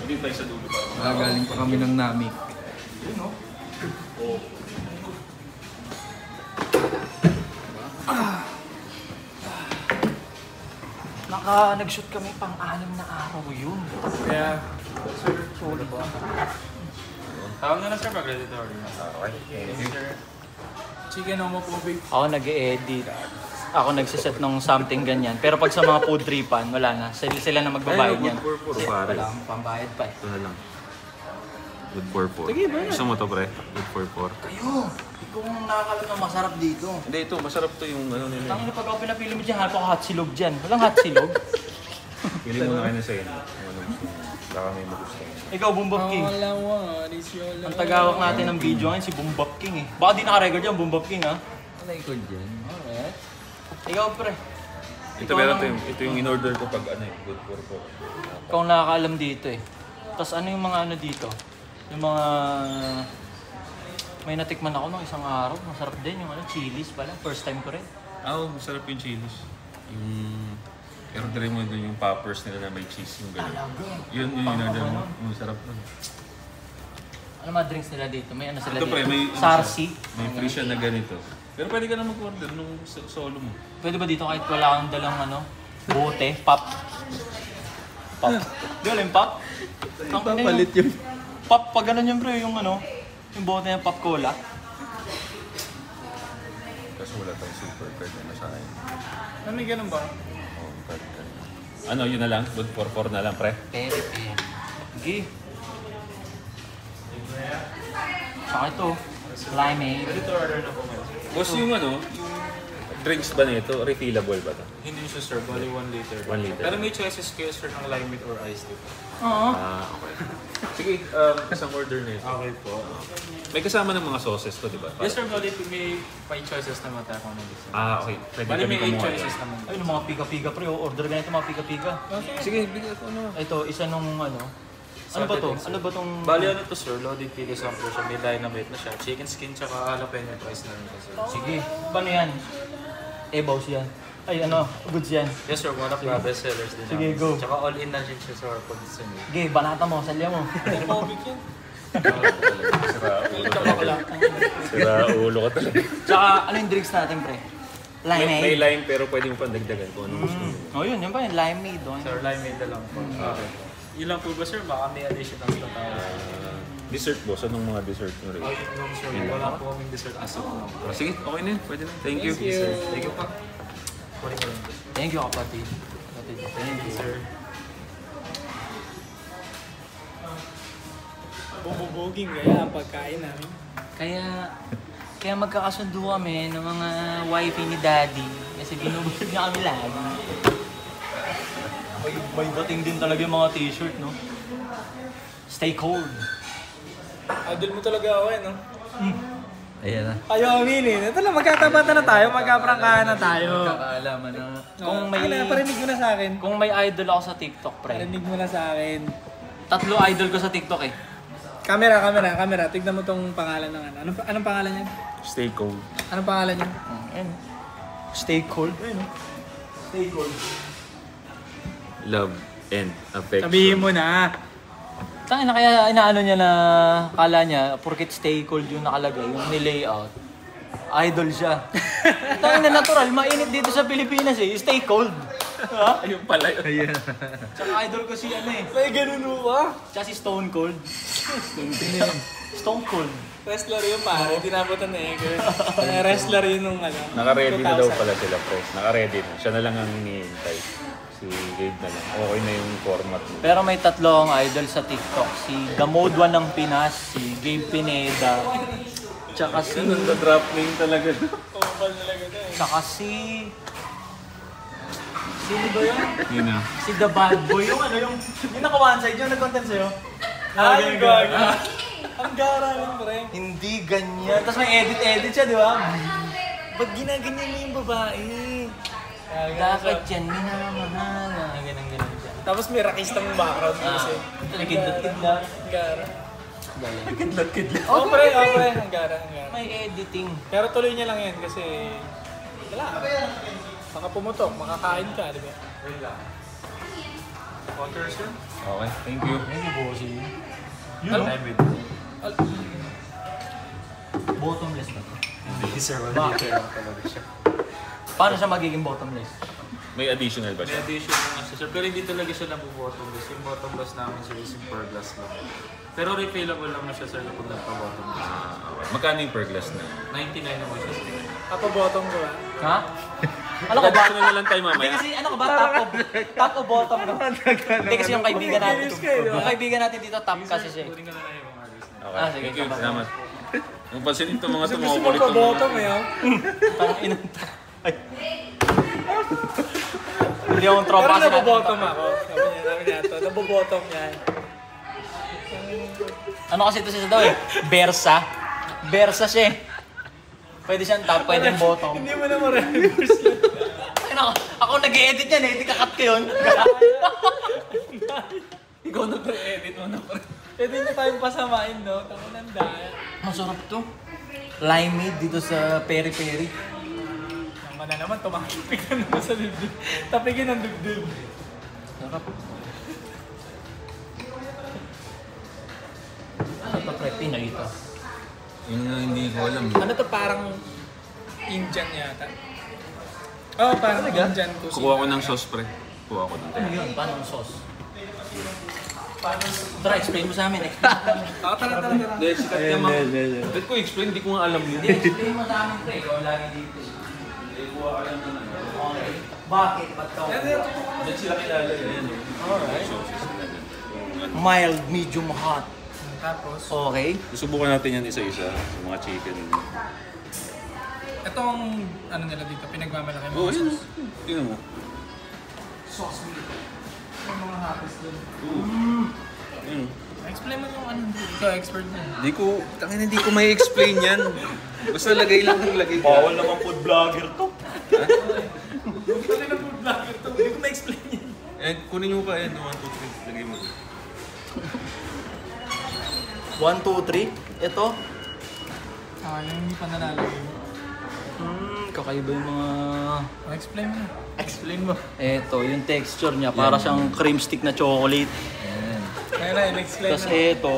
Hindi tayo sa dulo pa. Galing pa kami ng Namik. Yun no? Oo. Nag-shoot kami pang-anim na araw yun. Kaya, Sorry ba? tawag na lang sir pag ready to order na. Yes, sir. Chicken homophobic. Ako nag-e-edit. Ako nagsiset ng something ganyan. Pero pag sa mga food tripan, wala na. Sila na magbabayad yan. Kasi pare. wala akong pambayad pa eh. Ito na lang. Good for 4. Sige ba? Gusto mo to pre? Good for 4. Kayo! Ikaw ang nakakalat na masarap dito. Hindi ito, masarap to yung ano nila. Tangin na pag ako pinapili mo dyan, hanap ako hot silog dyan. Walang hot silog. Pili muna kayo na sa inyo. Kung ano gusto mo. Baka may magustuhan. Ikaw, Bumbab King. Ang tagawak natin ng video ngayon si Bumbab King eh. Baka di naka-record yan, Bumbab King ha. Record dyan. Alright. Ikaw pre. Ito meron ito yung in-order ko pag ano eh, good for po. Ikaw ang nakakaalam dito eh. Tapos ano yung mga ano dito? Yung mga... May natikman ako nung isang araw. Masarap din yung ano, chilies pala. First time ko rin. Masarap yung chilies. Pero try mo doon yung poppers nila na may cheese yung gano'n. Yun yung in-order mo. Masarap nun. Ano mga drinks nila dito? May ano sila Ito dito? pre, may Sarsi. May free siya na ganito. Pero pwede ka na mag-order nung solo mo. Pwede ba dito kahit wala kang dalang ano? Bote? Pop? Pop? Di wala yung pop? Papalit yung... Pop, pag ganun yung pre, yung ano? Yung bote ng pop cola. Kasi wala tayong super card na sa akin. May ganun ba? Oh, card. Ano, yun na lang? Good for 4 na lang, pre? Pere. Sige. Saka ito. Limeade. Boss, yung ano, yung drinks ba nito, refillable ba ito? Hindi siya sir, bali 1 liter. 1 liter. Pero may choices kayo sir ng limeade or iced tea. Oo. Okay. Sige, isang order na ito. Okay po. May kasama ng mga sauces to, di ba? Yes sir, bali may 5 choices naman tayo kung ano gusto. Okay. Pwede Bali kami may 8 kumuha. choices naman. Ayun, yung mga pika-pika pre. Order ganito mga pika-pika. Sige, bigyan ko ano. Ito, isa nung ano. Ano ba to? Ano ba tong... Bali ano to sir, loaded pili sample siya, may dynamite na siya. Chicken skin tsaka jalapeno fries na rin to sir. Sige. Paano yan? Ebaws yan. Ay, ano? Goods yan. Yes sir, one of the best sellers din Sige, namin. go. Tsaka all in na rin siya sa pag gusto niyo. Sige, banata mo. Salya mo. Sira ulo ka talaga. Tsaka, ano yung drinks natin, pre? May Limeade. lime pero pwede mo pandagdagan kung ano gusto mo. Oh, yun pa yun. Limeade. Oh. Sir, limeade na lang po. Okay. Yun lang po ba sir? Baka may additionals na tayo. Dessert boss, anong mga dessert mo rin? Oh, yun lang sir. Wala po kaming dessert as of now. Sige, okay na yun. Pwede na. Thank you. Thank you pa. Thank you, kapatid. Thank you sir. Bububuging kaya ang pagkain namin. Kaya magkakasundo kami ng mga wifey ni daddy. Kasi binubulog niya kami lagi. May bating din talaga yung mga t-shirt, no? Stay cold. Idol mo talaga ako no? Ayan na. Ayaw aminin. Ito lang, magkatabatan na tayo, magkaprangkahan na tayo. Kakaalaman na. Kung may Parinig mo na sa akin. kung may idol ako sa TikTok, pre. Parinig mo na sa akin. 3 idol ko sa TikTok eh. Camera. Tignan mo tong pangalan ng ano. Anong pangalan niya? Stay cold. Anong pangalan niya? Ayun. Stay cold. Ayun. Stay cold. Love and affection. Sabihin mo na. Tangina kaya inaano niya na kala niya porket stay cold yung nakalagay, yung ni-layout. Idol siya. Tangina natural, mainit dito sa Pilipinas eh. Stay cold. Ha? Ayun pala yun. Ayan. Tsaka idol ko si ano eh. May ganun mo ba? Tsaka si Stone Cold. Stone Cold. Wrestler yun pare, dinabutan na eh. Wrestler yun nung ano. Naka-ready na daw 2000. pala sila, press. Naka-ready na. Siya na lang ang hinihintay. Si Gabe na lang. Okay na yung format mo. Pero may 3 akong idol sa TikTok. Si Gamodwa ng Pinas, si Gabe Pineda, tsaka si... Nagda-drop name talaga. Kumpal talaga na eh. Tsaka si... Sino ba yun? Yun na. Si The Bad Boy. Yung ano, yung naka-one side, yung nag-content sa'yo. Ay, gago. Ang gara nun, pre. Hindi ganyan. Tapos may edit siya, di ba? Ba't ginaganyan mo yung babae? Dapat yan, minamahal. Ganun siya. Tapos may rakistang background kasi. Kidlat-kidlat. Ang gara. Kidlat-kidlat. Oh, pre. Ang gara. May editing. Pero tuloy niya lang yan kasi... Wala. Baka pumutok, makakain ka, di ba? Water sir? Okay, thank you. Thank you, bossy. Limeade. Bottomless ba ito? Hindi sir, Bakit? lang talaga siya. Paano siya magiging bottomless? May additional ba May siya? addition nga siya sir, pero hindi talaga siya nabubottomless. Yung bottomless namin sir is yung per glass lang. Pero refillable lang na siya sir kapag nagpa-bottomless. Okay. Magkano yung per glass na? 99 naman siya sir. Ako bottom ko ah. Ha? Ano ka ba? Additional na lang tayo Hindi mamaya. kasi ano ka ba? Top o bottom ka? Hindi kasi yung kaibigan natin. Yung kaibigan natin dito top kasi siya. Kunin ka na lang yung mga orders na. Okay, Ah, sige, thank you. tama. Salamat. Kung pansinin itong mga Gusto mo tumukulit pa bottom eh, oh. Parang inanta. Ay. Hindi akong tropa Pero kasi nabobottom ako. Sabi niya to. Nabobottom yan. Ano kasi ito siya daw eh? Bersa. Bersa siya eh. Pwede siyang top, pwede yung bottom. Hindi mo na ma-reverse lang. Ako nag-edit yan eh, hindi kakat ko yun. Ikaw nag-edit mo na pa. Pwede niyo tayong pasamain, no? Tango ng daya. Masarap to. Limeade dito sa peri-peri. Ang na naman, tumakipig ka naman sa dibdib. Tapigin ang dibdib. Sarap. Ano to pre? Pinoy ito. Yun nga hindi ko alam. Ano to, parang Indian yata? Oo, parang Indian cuisine. Kukuha ko ng sauce, pre. Kukuha ko ng Ano yun? Paano ang sauce? Tara, explain mo sa amin. Explain mo sa amin. Tara. Dahil sikat ka ma. Ba't ko explain? Hindi ko nga alam yun. Hindi, explain mo sa amin pre. Ikaw lagi dito. Okay. Bakit? Ba't ka? Dahil sila kilala yan. Alright. Sauces nila dyan. Mild, medium, hot. Tapos, Okay. Susubukan natin yan isa-isa sa mga chicken. ito ang ano nila dito, pinagmamalaki Oo, mga yun. sauce. Tingnan mo. Sauce meat. Yung mga hapis dun. Yun. Explain mo yung ano, ikaw expert mo. Hindi ko may explain yan. Basta lagay lang ng lagay. Bawal naman food vlogger to. Ito rin ang food vlogger to, hindi ko ma-explain yan. Kunin mo pa yan. 1, 2, 3. Lagay mo. 1, 2, 3. Ito. Yung hindi pa nalalagay mo. Kakaiba yung mga... Explain mo na. Explain mo. Ito, yung texture niya, para siyang cream stick na chocolate. Kaya na, in-explain Tapos na. ito,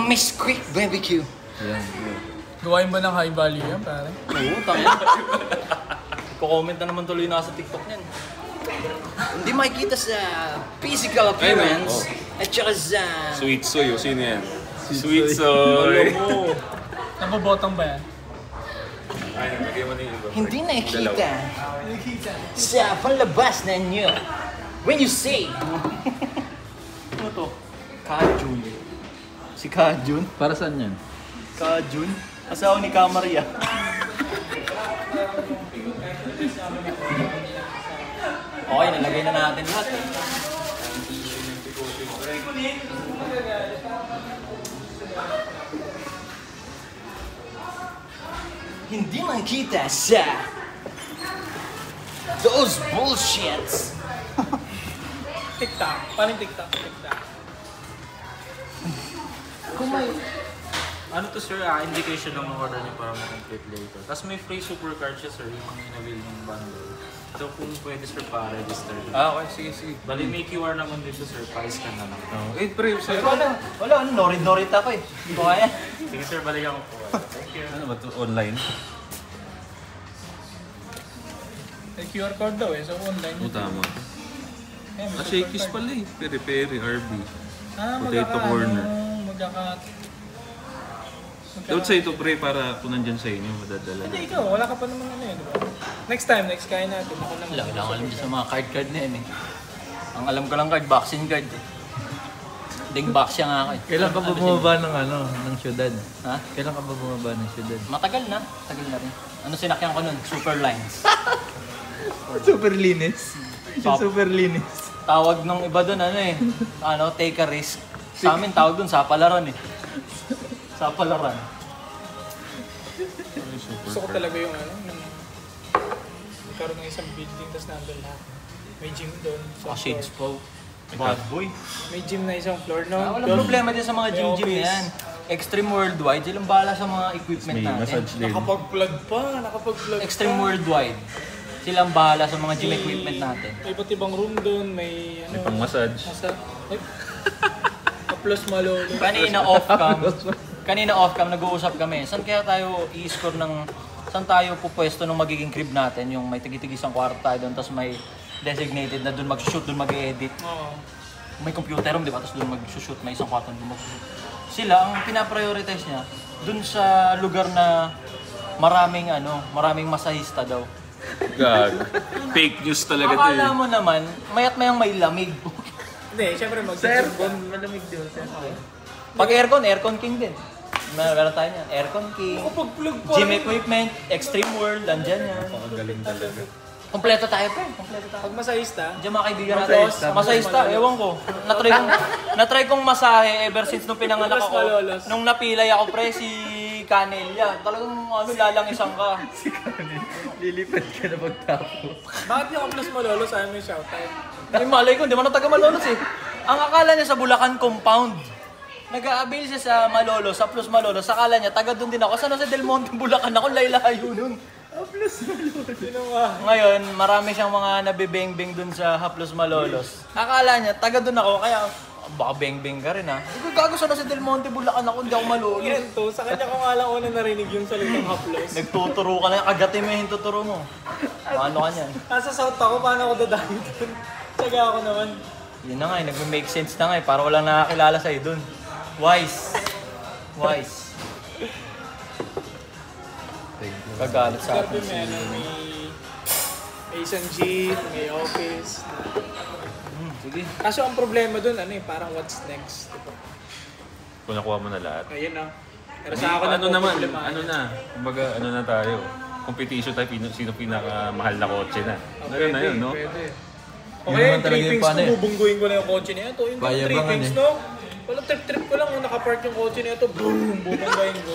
Miss Quick BBQ. Gawain ba ng high value yan, pare? Oo, tangin. Ko-comment na naman tuloy nasa TikTok niyan. Hindi makikita sa physical appearance at saka sa... Sweet soy. O, sino yan? Sweet soy. Alam mo. Nabobottom ba yan? Ay, lagay mo na yung iba. Hindi nakikita sa panlabas na inyo. When you say... Ano to? Kajun. Si Kajun? Para saan yan? Kajun? Asawa ni Kamaria. Okay, nalagay na natin lahat. Hindi makikita sa those bullshits. TikTok. Paano yung TikTok? Kung may... Ano to sir, indication lang ng order niyo para ma-complete later. Tapos may free super card siya sir, yung in-avail ng bundle. So kung pwede sir pa-register. Okay. Sige. Bali may QR naman dito sir, pa-scan na lang. Pre, sir. Wala, ano, norid-norid ako eh. Hindi ko kaya. Sige sir, balikan ko po. Thank you. Ano ba ito? Online? May QR code daw eh, so online. O, tama. Eh, may Shakey's super card. pala eh. Peri-peri, RB. Ah, Potato corner. Dapat sa ito, pre, para kung nandyan sa inyo, madadala. Hindi, ikaw. Wala ka pa naman ano eh, di ba? Next time, next kaya natin. Ako naman. Wala lang alam sa mga card na yan eh. Ang alam ko lang card, vaccine card eh. Ding box siya nga ako eh. Kailan ka ba bumaba ng syudad? Ha? Kailan ka ba bumaba ng syudad? Matagal na. Tagal na rin. Ano sinakyan ko nun? Super lines. Super linis. Top. Super linis. Tawag nung iba dun ano eh. Ano, take a risk. Sa amin tawag dun, sapalaran eh. Sapalaran. Gusto ko talaga yung ano, yung nagkaroon ng isang building, tapos nandun lahat. May gym doon. isang Shades floor. po. Bad boy. May gym na isang floor, no? Walang problema din sa mga May gym-gym na office. yan. Extreme Worldwide, silang bahala sa mga equipment May natin. massage din. Nakapag-plug pa. Extreme Worldwide, silang bahala sa mga gym equipment natin. May iba't ibang room doon, may ano. May pang-massage. Plus malolo. Kanina off-cam, nag-uusap kami. Saan kaya tayo i-score ng... Saan tayo pupwesto ng magiging crib natin? Yung may tigi-tigisang kwarto tayo doon, tapos may designated na doon mag-shoot, doon mag-edit. Oo. May computer room, di ba? Tapos doon mag-shoot, may isang kwarto doon mag-shoot. Sila, ang pinaprioritize niya, doon sa lugar na maraming masahista daw. Gag. Fake news talaga ito Akala eh. mo naman, mayat mayang may lamig. Hindi, syempre mag-gym. malamig din. Pag aircon king din. Meron tayo niyan, aircon king, Kapag-plug pa. gym equipment, extreme world, andyan yan. Napakagaling talaga. Kompleto tayo, pre. Kompleto tayo. Pag masahista, Diyan mga kaibigan natin. Masahista, ewan ko. Natry kong masahe ever since nung pinanganak Plus ako. malolos. Nung napilay ako, pre, si Canelia. Talagang lalangisan ka. Lilipad ka na pagtapo. bakit yung plus malolos ayaw mo yung shoutout? Ay, malay ko, hindi man taga Malolos eh. Ang akala niya sa Bulacan compound. Nag-a-avail siya sa Malolos, sa Plus Malolos. Akala niya, taga doon din ako. Sana sa Del Monte, Bulacan ako, laylayo nun. Sino nga? Ngayon, marami siyang mga nabibeng-beng doon sa Haplos Malolos. Akala niya, taga doon ako, kaya baka beng-beng ka rin ha. Gago sana sa Del Monte, Bulacan ako, hindi ako Malolos. Yan to, sa kanya ko nga lang una narinig yung salitang haplos. Nagtuturo ka na, agatin mo yung tuturo mo. Paano ka niyan? Nasa South ako, paano ako dadahin doon? Tsaga ako naman. Yun na nga eh, nagme-make sense na nga eh, para walang nakakilala sa'yo doon. Wise. Wise. Kagalit sa Sabi atin si... may isang jeep, may office. Sige. Kaso ang problema doon, ano eh, parang what's next, diba? Kung nakuha mo na lahat. Ayun na. Pero Hindi, sa ako ano naman, problema. ano na, kumbaga ano na tayo. Competition tayo, sino pinakamahal na kotse na. Ganun na yun, no? Pwede. Yun Okay, naman yung talaga yung trippings paano ko, eh. bubungguin ko na yung kotse niya. Ito, yung Payabangan trippings, eh. no? Wala trip-trip ko lang, nakapark yung kotse niya. Ito, boom, bubunggain ko.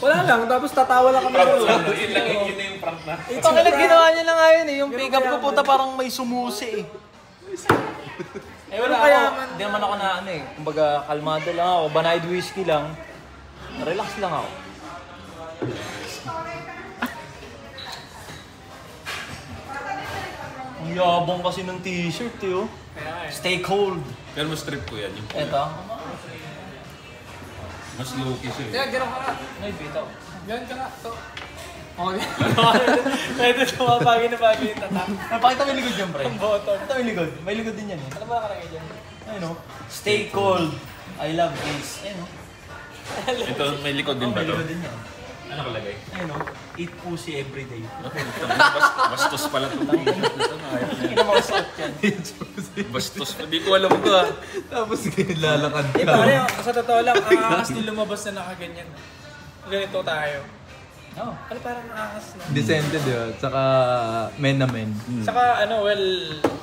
Wala lang, tapos tatawa lang kami. Yun lang, yun na yung prank na. It's Ang a prank. ginawa niya na nga yun eh, yung pick up ko puta parang may sumusi eh. Eh wala Ano kaya ako, man- hindi naman ako na ano eh. Kumbaga kalmado lang ako, banayad whiskey lang. Relax lang ako. Ang yabang kasi ng t-shirt eh oh. Kaya eh. Stay cold. Pero mas trip ko yan. Yung Eto. mas low-key siya. Kaya, gano'n ka nga. May bitaw. Gano'n ka nga. To. Okay. Pwede tumabagin na bagay yung tatak. Napakita mo yung likod dyan, pre. Ang bottom. Pakita mo yung likod. May likod din yan eh. Ano ba nakalagay dyan? Ayun oh. Stay cold. I love this. Ayun oh. Ito, may likod din Oh, ba may to? likod din yan. Ano kalagay? Ayun oh. Eat pussy every day. Bastos pala ito. Hindi na makasuot yan. Bastos. Hindi ko alam ito ah. Tapos lalakad Eh pare, sa totoo lang, ang angas din lumabas na nakaganyan. Ganito tayo. Oh. Ano parang angas na? Decente, di ba? Tsaka men na men. Saka ano, well,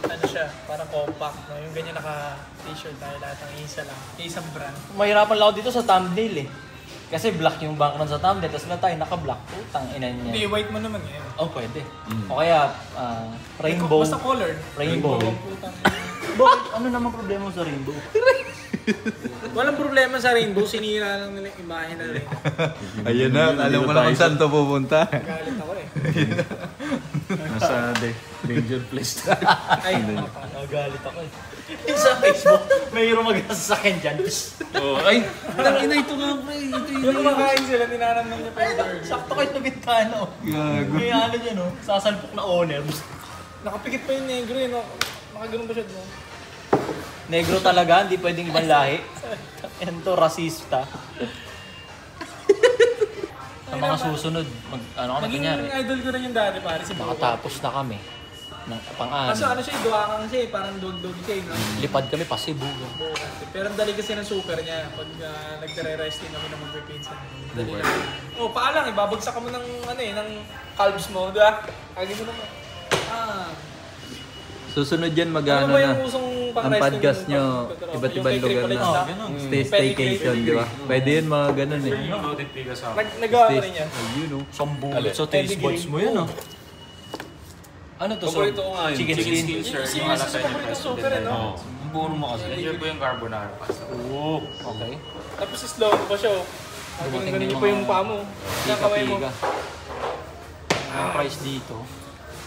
ano siya, parang compact, no? Yung ganyan naka-t-shirt tayo lahat ng isa lang. Isang brand. Mahirapan lang ako dito sa thumbnail eh. Kasi black yung background sa thumbnail, tapos na tayo naka-black. Putang ina niya. Hindi, white mo naman ngayon. Oh, pwede. O kaya, rainbow. Basta colored. Rainbow. ang putang. Bakit? Ano naman problema sa rainbow? Walang problema sa rainbow, sinira lang nila yung imahe na rainbow. Ayun na, alam mo na kung saan to pupunta. Galit ako eh. Nasa danger place. Ay, Nagalit ako eh. Yung sa Facebook, mayroong mag-asakin dyan. Oh, ay, tangina ito nga pre. Ito yung kumakain sila, ninanamnam niya pa yung burger. Sakto kayo sa bintana oh. Gago. May ano dyan oh, sasalpok na owner. Nakapikit pa yung negro eh, no? Nakaganon ba siya doon? Negro talaga, hindi pwedeng ibang lahi. Yan to, rasista. Sa mga susunod, ano kami Naging kunyari, idol ko rin yung dati pare si Buwa. nakatapos na kami. Ng pang-ani. Kaso ano siya, duwakang siya eh, parang dog-dog siya eh. No? Lipad kami pa Cebu. Pero ang dali kasi ng super niya pag nagre-resting kami ng magpipinsan. Dali lang. Oh, paalang, ibabagsak ka mo ng ano eh, ng calves mo, di ba? Kagi mo naman. Ah. Susunod yan Ano mag-ano ba na. yung usong pang Ang podcast nyo, iba't ibang lugar na. Stay staycation, di ba? Pwede yun mga ganun eh. Loaded piga sa Nagawa ko rin yan. Ayun oh. Sambulit sa taste buds mo yan ah. Ano to? So, Paborito ko nga yun. chicken chicken skin? skin, sir. Si Yung Jesus halasan yung paborito president. super eh, no? Oo. Ang puro mo kasi. Enjoy ko yung carbonara pasta. Oo, okay. Tapos slow pa siya oh. Dumating Ganun yung pa yung mga paa mo. Yung kamay mo. Pika-pika. Ang price dito,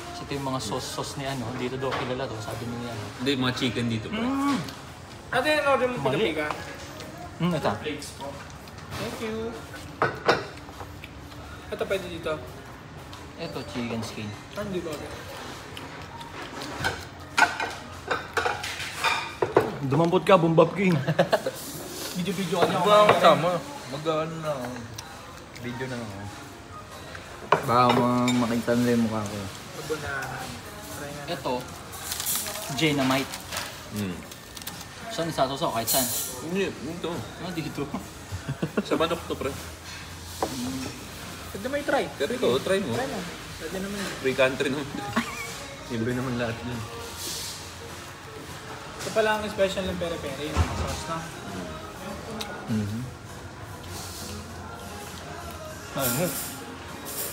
kasi ito yung mga sauce ni ano, dito daw kilala to, sabi ni ano. Hindi, mga chicken dito pre. Ate, ano order mo Mali. pagkapiga? Ito. Flakes po. Thank you. Ito pwede dito. Ito, chicken skin. Ah, hindi ba? Dumampot ka, Bumbab King. Video-video ka niya. Ba, kasama. Mag-ano na ako. Video na ako. Baka makita nila yung mukha ko. Carbonara. Try nga. Ito, Dynamite. Hmm. Saan isasasaw? Kahit saan? Hindi, ito. Ah, dito. Sa manok to pre. Pwede mo i-try. Pero ito, try mo. Try mo. Pwede naman yun. Free country naman. Libre naman lahat yun. Ito pala ang special ng pere-pere, yung sauce na.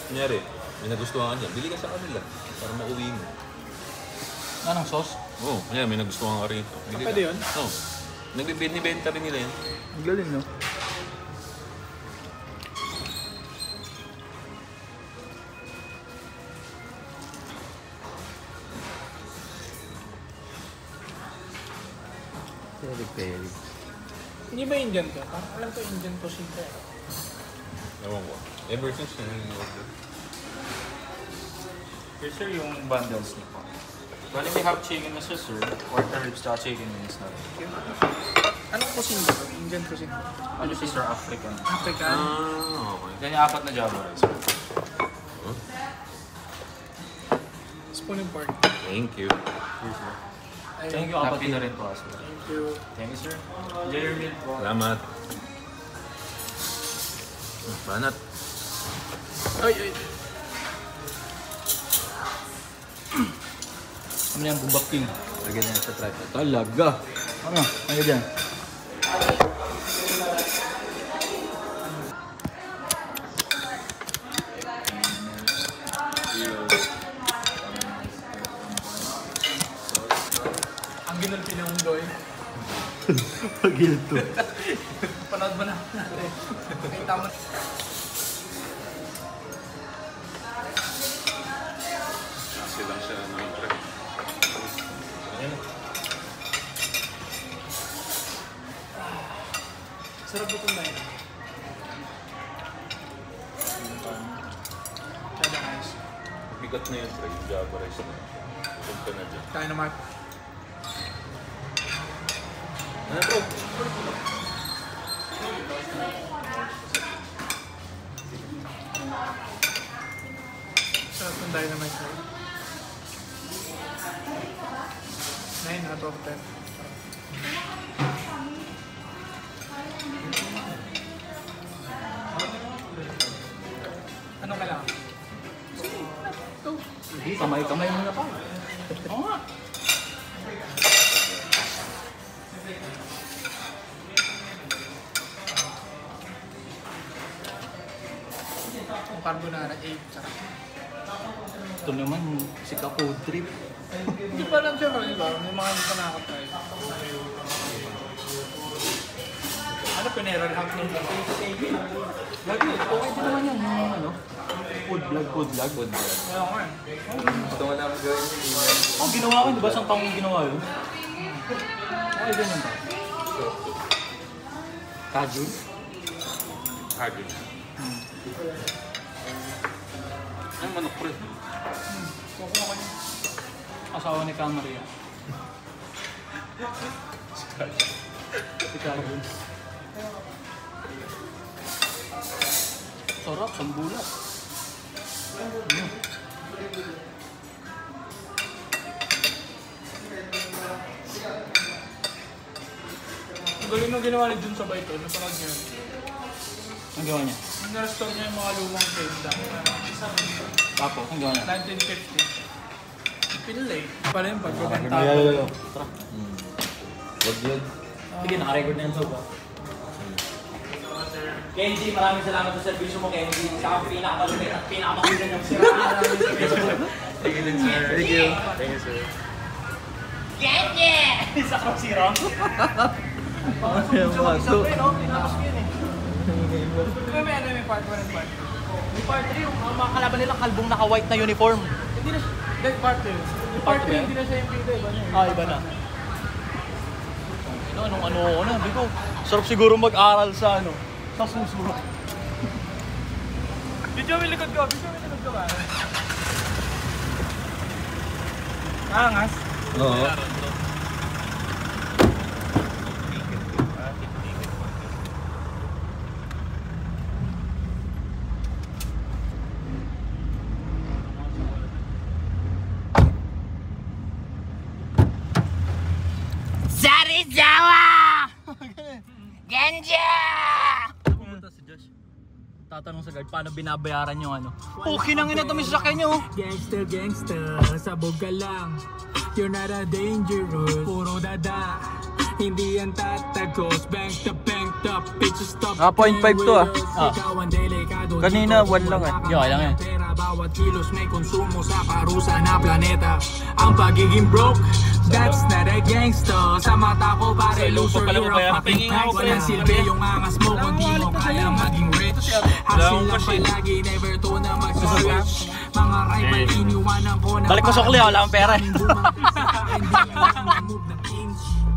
Kunyari, may nagustuhan ka niya, bili ka sa kanila para mauwi mo. Anong sauce? Oo, kunyari may nagustuhan ka rito. Bili Pwede ka. yun? Oo. Nagbibenta rin nila yun. Ang galing, no? Peri-peri. Hindi ba Indian to? Parang alam ko Indian to simple. Ewan ko. Ever since yung order. Here sir, yung bundles niyo po. Bali may half chicken na siya sir, quarter ribs tsaka chicken wings na rin. Anong cuisine ba? Indian cuisine. Ano siya sir, African. African. Okay. Yan yung 4 na java rice sir. Spoon and pork. Thank you. Here sir. Ayun. Thank you happy na rin po as well. Thank you. Thank you sir. Enjoy your meal po. Salamat. Banat. Ay, ay. Ano yan, Bumbak King? Lagyan niya sa tripod. Talaga! Ano? Ano dyan? Ang ginulpi ng Undoy. Pagilto. Panood mo na natin. Ay, tama. Kasi lang siya naman pre. Sarap itong dahil. Cheddar rice. Bigat na yun pre, yung java rice na. Huwag ka na dyan. Kaya naman. Ano bro? Sarap itong dynamite rice. 9 out of 10. Ano kailangan? Hindi, kamay-kamay muna pa. Oo nga. Ang carbonara 8. Sarap. Ito naman, si Kapo Trip. Hindi pa lang siya di ba? May mga hindi pa nakaka-try. Ano, pineral hack nun ba? Lagi, okay din naman yan. Yung ano, food vlog. Wala ko eh. Gusto nga namin gawin yung Oh, ginawa ko, di ba? Isang taong ginawa yun? Okay din yan ba? Kajun? hagin. Ang manok pre. Kukuha ko niya. Asawa ni Kamaria. Si Kajun. Sarap, sambulat. Ang galing nung ginawa ni Jun sa Baito, napanood niya. Ang gawa niya? Yung na-restore niya yung mga lumang tenda. Tapos, ang gawa niya? 1950. Pinlay. Pala yung pagbabenta. Tara. Wag yun. Sige, naka-record na yan so ba? Kenji, maraming salamat sa servisyo mo, Kenji. Saka pinakamalupit at pinakamakulan yung siraan namin sa Facebook. Thank you din sir. Thank you. Thank you sir. Kenji! Sa Crossiro. May part 1 and part 2. May part 3 yung mga kalaban nila kalbong naka-white na uniform. Hindi na siya. That part 2. Yung part 3 hindi na siya yung video. Iba na yun. Ah, iba na. Ano, Biko. Sarap siguro mag-aral sa sa susunod. Video may likod ko. Ba? Angas. Oo. Sarizawa! Genji! Pumunta si Josh. tatanong sa guard, paano binabayaran yung ano? Okay nang ina to, may sasakyan nyo. Gangster, sabog ka lang. You're not a dangerous, puro dada. Hindi yan tatagos, banked up, bitches stop. 0.5 to ah. Kanina 1 lang eh. Yo, kailang yan. Bawat kilos may konsumo sa parusa na planeta. Ang pagiging broke, that's not a gangster. Sa mata ko pare loser, you're a fucking prank. Walang silbi yung angas mo kung di mo kaya maging rich. Hasil lang palagi, never to na mag-switch. Mga rival iniwanan ko na Balik ko sukli, wala akong pera.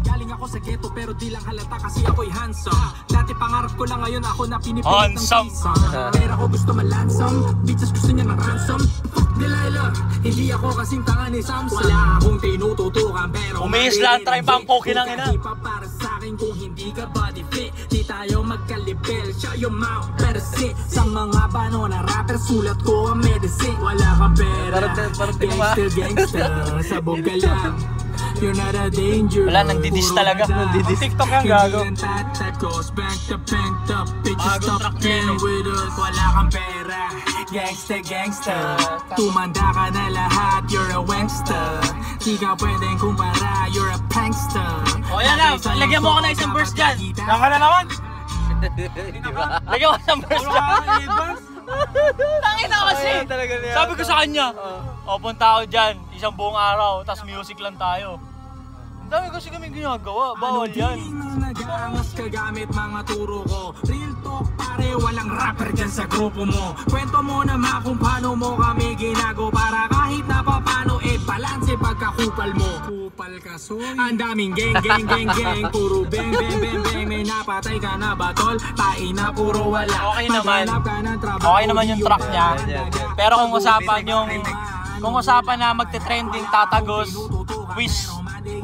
Galing ako sa ghetto pero di lang halata kasi ako'y handsome. Dati pangarap ko lang, ngayon ako na pinipilit ng Handsome. visa. Pera ko gusto malansam, bitches gusto niya ng ransom. Fuck Delilah, hindi ako kasing tanga ni Samson. Wala akong tinututukan pero Umiis lang, try pa ang poke ng ina. Para sa akin kung hindi ka body fit, di tayo magkalipel. Show your mouth, better sit. Sa mga bano na rapper, sulat ko ang medicine. Wala kang pera, gangster, sabog ka lang. You're not a danger. Wala, nandidis talaga. Nandidis. TikTok yan, gago. Bagong track yan. Wala kang pera. Gangster. Tumanda ka na lahat. You're a wankster. Di ka pwedeng kumpara. You're a prankster. O yan na, lagyan mo ako ng isang verse dyan. Saka na naman. Lagyan mo ng verse dyan. Tangina kasi. Sabi ko sa kanya, punta ako dyan, isang buong araw, tas music lang tayo. Ang dami kasi kami ginagawa, bawal yan. Nag-aangas ka gamit mga turo ko. Real talk pare, walang rapper dyan sa grupo mo. Kwento mo naman kung paano mo kami ginago para kahit na papano balanse pagkakupal mo. Kupal ka soy. Ang daming gang, puro bang. May napatay ka na ba tol? Tain na puro wala. Okay naman yung track niya. Pero kung usapan na magte-trending tatagos,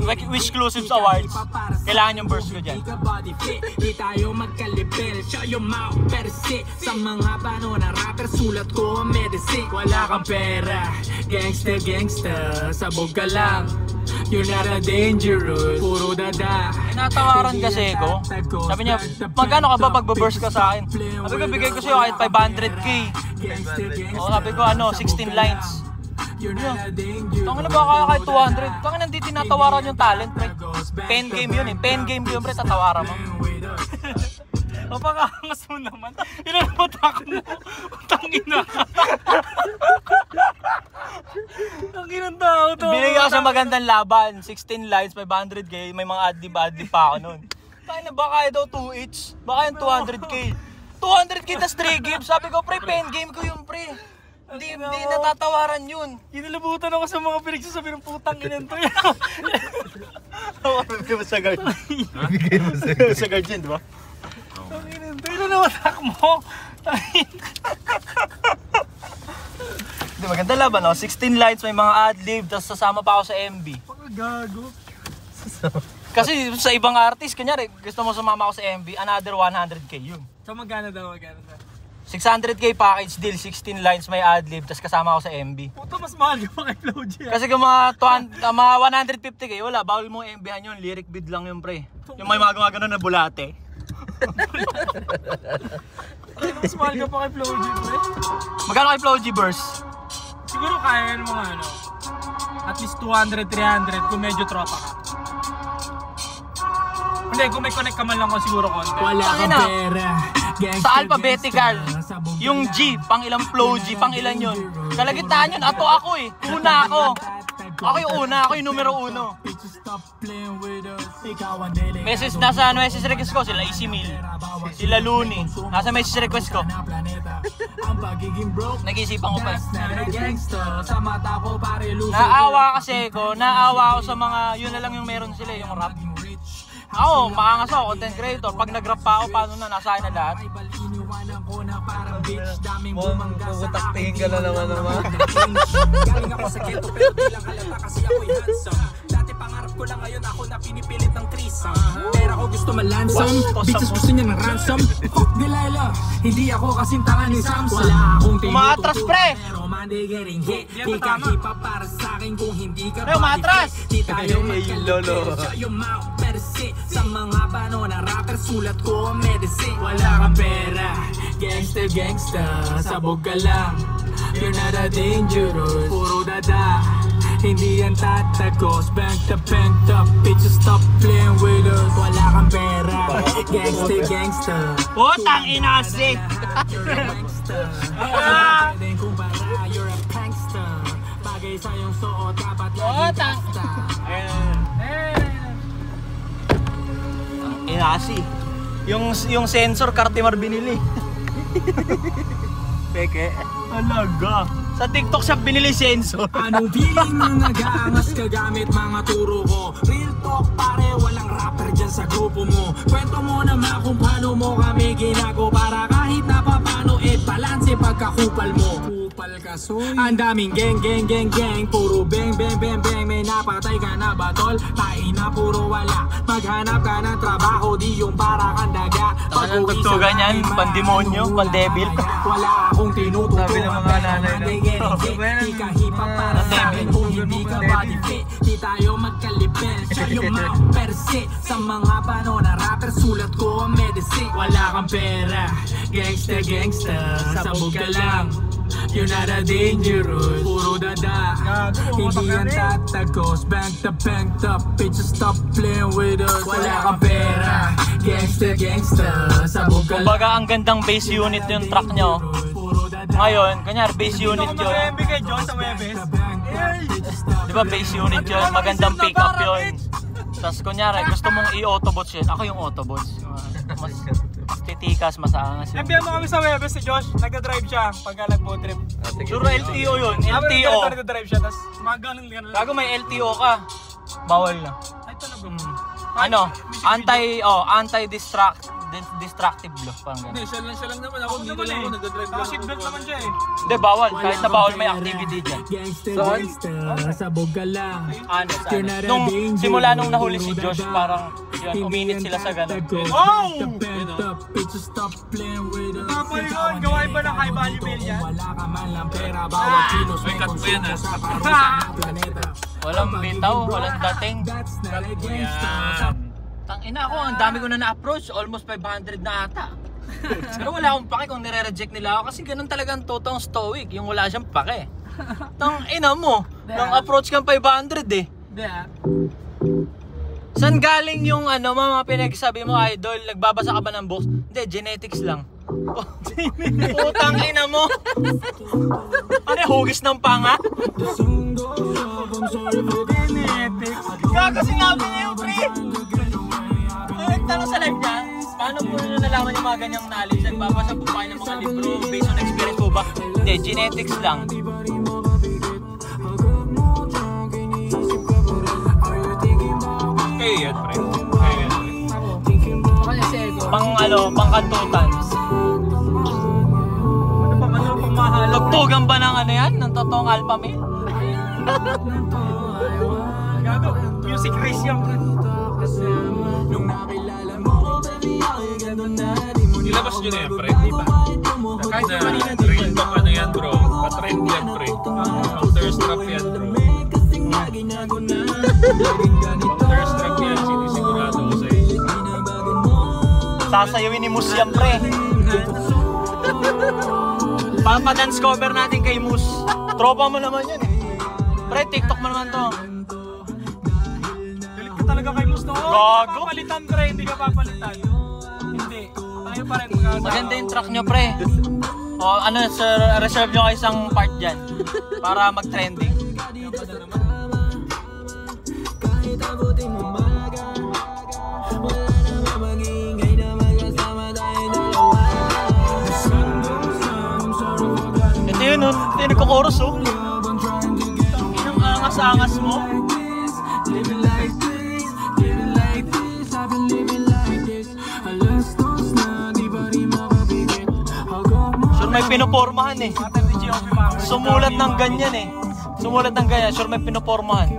Wishclusives Awards, kailangan yung verse ko dyan. Di tayo magkalipel, show your mouth, better sit. Sa mga bano na rapper, sulat ko ang medicine. Wala kang pera, gangster, sabog ka lang. You're not a dangerous, puro dada. Natawaran kasi ko. Sabi niya, magkano ka ba pagbaburst ka sa akin? Sabi ko, bigay ko sa'yo kahit 500k. O sabi ko, 16 lines. Tangin na ba kahit 200? Tangin na hindi tinatawaran yung talent, pre. Pen game yun, pre, tatawaran mo. Mapangangas mo naman. Inanabatak mo. Tangin na. Tangin ang tao to. Binigyan ko sa magandang laban. 16 lines, 500k. May mga ad-lib pa ako nun. Tangin na ba kaya daw 2 each? Baka yung 200k. 200k tas 3 games. Sabi ko, pre, pen game ko yun, pre. Hindi natatawaran yun. Inalabutan ako sa mga pinagsasabi ng putang inan to. Bigay mo sa guard. Sa guard yun, di ba? Inanabatak mo. Di maganda laban, 16 lines, may mga ad-lib, tapos sasama pa ako sa MB. Gago. Kasi sa ibang artist, kunyari, gusto mo sumama ako sa MB, another 100k yun. So magkano daw? 600k package deal, 16 lines, may ad-lib, tapos kasama ako sa MB. Puto, mas mahal ka pa kay Flow G. Kasi kung mga 150k, wala, bawal mo MB-han yun, lyric bid lang yun, pre. Yung may mga gano'n na bulate. Mas mahal ka pa kay Flow G, pre. Magkano kay Flow G verse? Siguro kaya yan mga at least 200, 300 kung medyo tropa ka. Hindi, kung may connect ka man lang ko siguro konti. Wala kang pera. Sa alphabetical, yung G, pang ilang Flow G, pang ilan yun. Kalagitnaan yun, ako eh. Una ako. Ako yung una, ako yung numero 1. Message, nasa message request ko, sila Isimil, sila Looney. Nasa message request ko. Nag-iisipan ko pa eh. Naawa ako sa mga, yun na lang yung meron sila, yung rap. Ako, makangas ako, content creator. Pag nag-rap pa ako, paano na, nasa akin na lahat. Puputaktihin ka na naman. Galing ako sa ghetto pero di lang halata kasi ako'y handsome. Dati pangarap ko lang, ngayon ako na pinipilit ng threesome. Pera ko gusto malansam, bitches gusto niya ng ransom. Fuck Delilah, hindi ako kasing tanga ni Samson. Wala akong Umatras, pre! pero Monday getting hit. Di ka hipa para sa akin kung hindi ka Umatras! Di tayo magkalipin. Shut your mouth, better perse. Sa mga bano na rapper, sulat ko ang medicine. Wala kang pera, gangster gangster, sabog ka lang. You're not a dangerous, puro dada, hindi yan tatagos. Banked up, bitches stop playing with us. Wala kang pera, gangster gangster. Putang ina kasi. You're a gangster. Pwedeng kumpara, you're a prankster. Bagay sa iyong suot, dapat lagi basta. Inasi. Yung sensor, Cartimar binili. Peke. Alaga. Sa TikTok siya binili sensor. Anong feeling nung nag-aangas ka gamit mga turo ko? Real talk pare, walang rapper dyan sa grupo mo. Kwento mo naman kung paano mo kami ginago, para kahit na papano balanse pagkakupal mo. Kupal ka soy. Ang daming gang, puro bang. May napatay ka na ba tol? Tain na puro wala. Maghanap ka ng trabaho, di yung para kang daga. Tangan ng tugtugan yan, pandemonyo, pandevil. Wala akong tinututuan. Sabi ng mga nanay na. Di ka hip-hop para sa akin kung hindi ka body fit. Di tayo magkalipel, siya yung mga perse. Sa mga bano na rapper, sulat ko ang medicine. Wala kang pera, gangster sabog ka lang. You're not a dangerous, puro dada, hindi yan tatagos. Banked up, bitches stop playing with us. Wala kang pera, gangster sabog ka lang. Kumbaga ang gandang bass unit yung track nyo. Ngayon, kanyar bass unit yun. Di ba bass unit yun? Magandang pick up yun. Tapos kunyari, gusto mong i-autobots yun. Ako yung autobots. Mas titikas, mas aangas yun. Enviyan mo kami sa Webes si Josh, nagda-drive siya pagka nag-boat trip. Sure LTO yun, LTO. Nagda-drive siya, tapos mga ganun. Bago may LTO ka, bawal na. Ay talaga. Ano? Anti-destructive law. Parang Hindi, gano'n. siya lang naman. Ako dito lang ako, nagdadrive lang. Seatbelt naman siya eh. Hindi, bawal. Kahit na bawal may activity dyan. Gangster, sabog ka lang. Ano, nung simula nung nahuli si Josh, parang yun, uminit sila sa gano'n. Oh! Bitches stop playing with us. Tapos yun, gawain ba ng high value mail yan? Wala ka man lang pera, bawat kilos may cut mo yan, konsumo ah. sa parusa ng planeta. Walang bitaw, walang dating. That's not a gangster. Tangina ako, ang dami ko na na-approach. Almost 500 na ata. Pero wala akong pake kung nire-reject nila ako kasi ganun talaga ang totoong stoic. Yung wala siyang pake. Tangina mo, nang approach kang 500 eh. Saan galing yung ano, mga pinagsabi mo, idol? Nagbabasa ka ba ng books? Hindi, genetics lang. Putang ina mo. Ano, hugis ng panga? Genetics. Gago, sinabi niya yung pre. Nagtanong sa live niya, paano po nyo nalaman yung mga ganyang knowledge? Nagbabasa po ba kayo ng mga libro based on experience po ba? Hindi, genetics lang. Kaya yan, pre. Kaya yan, pre. Pang ano, pang kantutan. Tugtugan ba ng ano yan? Ng totoong alpha male? Gago, music race yan. Ilabas nyo na yan, pre. Kahit na real talk ano yan, bro. Pa-trend yan, pre. Pang-thirst trap yan, bro. Pang-thirst trap yan, sinisigurado ko sa'yo. Sasayawin ni Moose yan, pre. Papadance cover natin kay Moose. Tropa mo naman yan eh. Pre, TikTok mo naman to. Galit ka talaga kay Mus, no? Gago. Papalitan, pre, hindi ka papalitan. Hindi. Tayo pa rin mag-asa. Maganda yung track nyo, pre. O ano, sir, reserve nyo kayo isang part dyan para mag-trending. Ito yun, ito yung nagko-chorus, oh. Inang angas-angas mo. Sure may pinopormahan eh. Sumulat ng ganyan eh. Sumulat ng ganyan, sure may pinopormahan.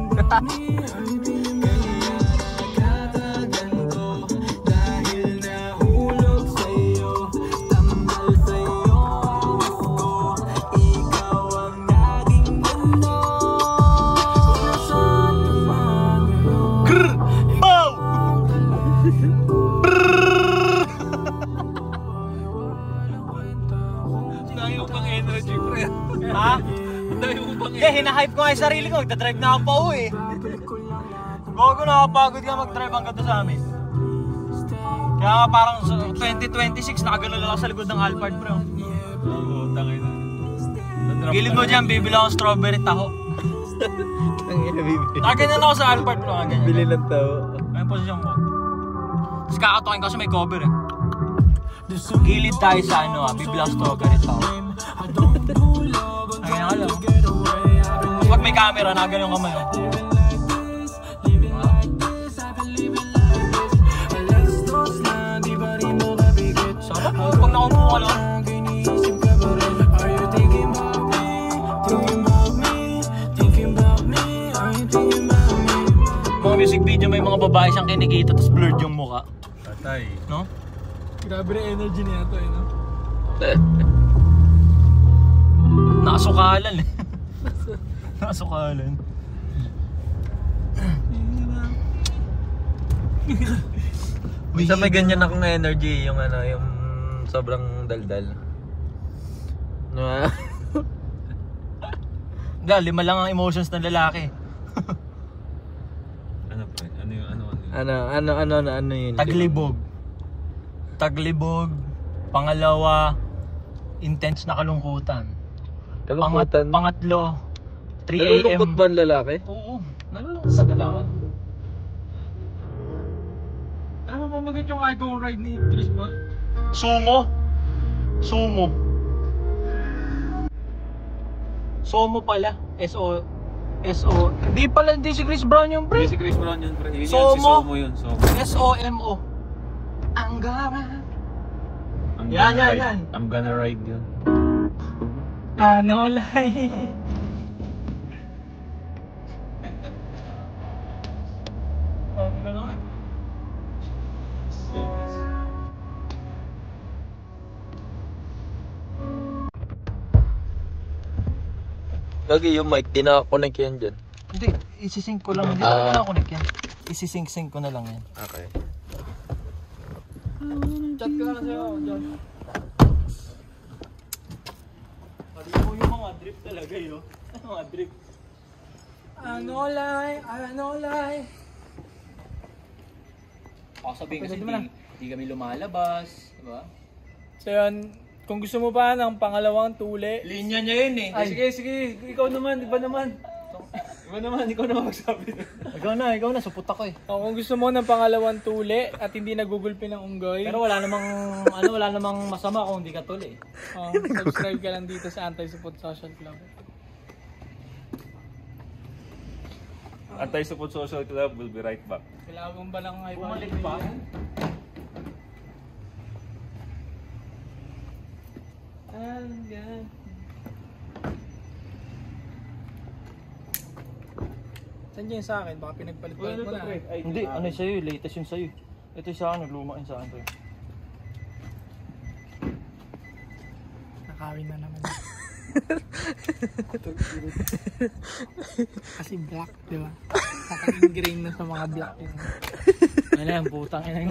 Grrr! Bow! Hindi, hinahype ko nga yung sarili ko. Nagdadrive na ako pa uwi. Bago nakapagod ka mag-drive hanggang doon sa amin. Kaya nga parang 2026, nakagano lang ako sa likod ng Alphard, bro. Oo, tangay na. Gilid mo dyan, bibili akong strawberry taho. Nakaganyan ako sa Alphard, bro. Bili ng tao. Ayun posisyon ko. Tapos kakatukin kasi may cover eh. Gilid tayo sa ano bibili akong strawberry taho. Ayun nga lang. Tapos pag may camera, nakaganyan kamay. Sarap mo pag nakumuha ka lang. Mga music video may mga babae siyang kinikita tapos blurred yung mukha. Patay. No? Grabe na energy niya to eh, no? Nakasukalan eh. Nakasukalan. Minsan may ganyan akong energy, yung ano, yung sobrang daldal. Dahil 5 lang ang emotions ng lalaki. Ano pa? Ano yung Ano yun? Taglibog. Pangalawa, intense na kalungkutan. Kalungkutan? Pangatlo, 3 AM. Nalulungkot ba ang lalaki? Oo, nalulungkot sa lalaki. Ano ba magit yung I Go Ride ni Chris ba? Sumo pala. S-O. Hindi si Chris Brown yung pre. Si Chris Brown yun, pre. Yun yun, si Somo. Somo yun. Somo. S-O-M-O. Anggara. Yan. I'm gonna ride yun. Ano lai. Lagi yung mic, di nakakonect yan dyan. Hindi, isisync ko lang. Hindi na connect yan. Isisync ko na lang yan. Okay. Chat ko na sa'yo, John. Pati mo yung mga drip talaga yun. Mga drip. Ano lie. Ako sabihin kasi di kami lumalabas. Diba? So yun, kung gusto mo pa ng pangalawang tuli, Linya niya yun eh. Sige. Ikaw naman, ikaw naman magsabi. Ikaw na, supot ako eh. kung gusto mo ng pangalawang tuli at hindi nagugulpi ng unggoy, Pero wala namang masama kung hindi ka tuli. subscribe ka lang dito sa Anti-Support Social Club. Anti-Support Social Club will be right back. Kailangan ba lang ay Bumalik pa? Saan yun sa akin? Baka pinagpalit-palit mo na. Hindi, ano yung sa'yo, latest yung sa'yo. Ito yung sa akin, luma yung sa akin. Nakawin na naman. Kasi black, di ba? Naka-ingrain na sa mga black yun. Ano yan, putang ina yun.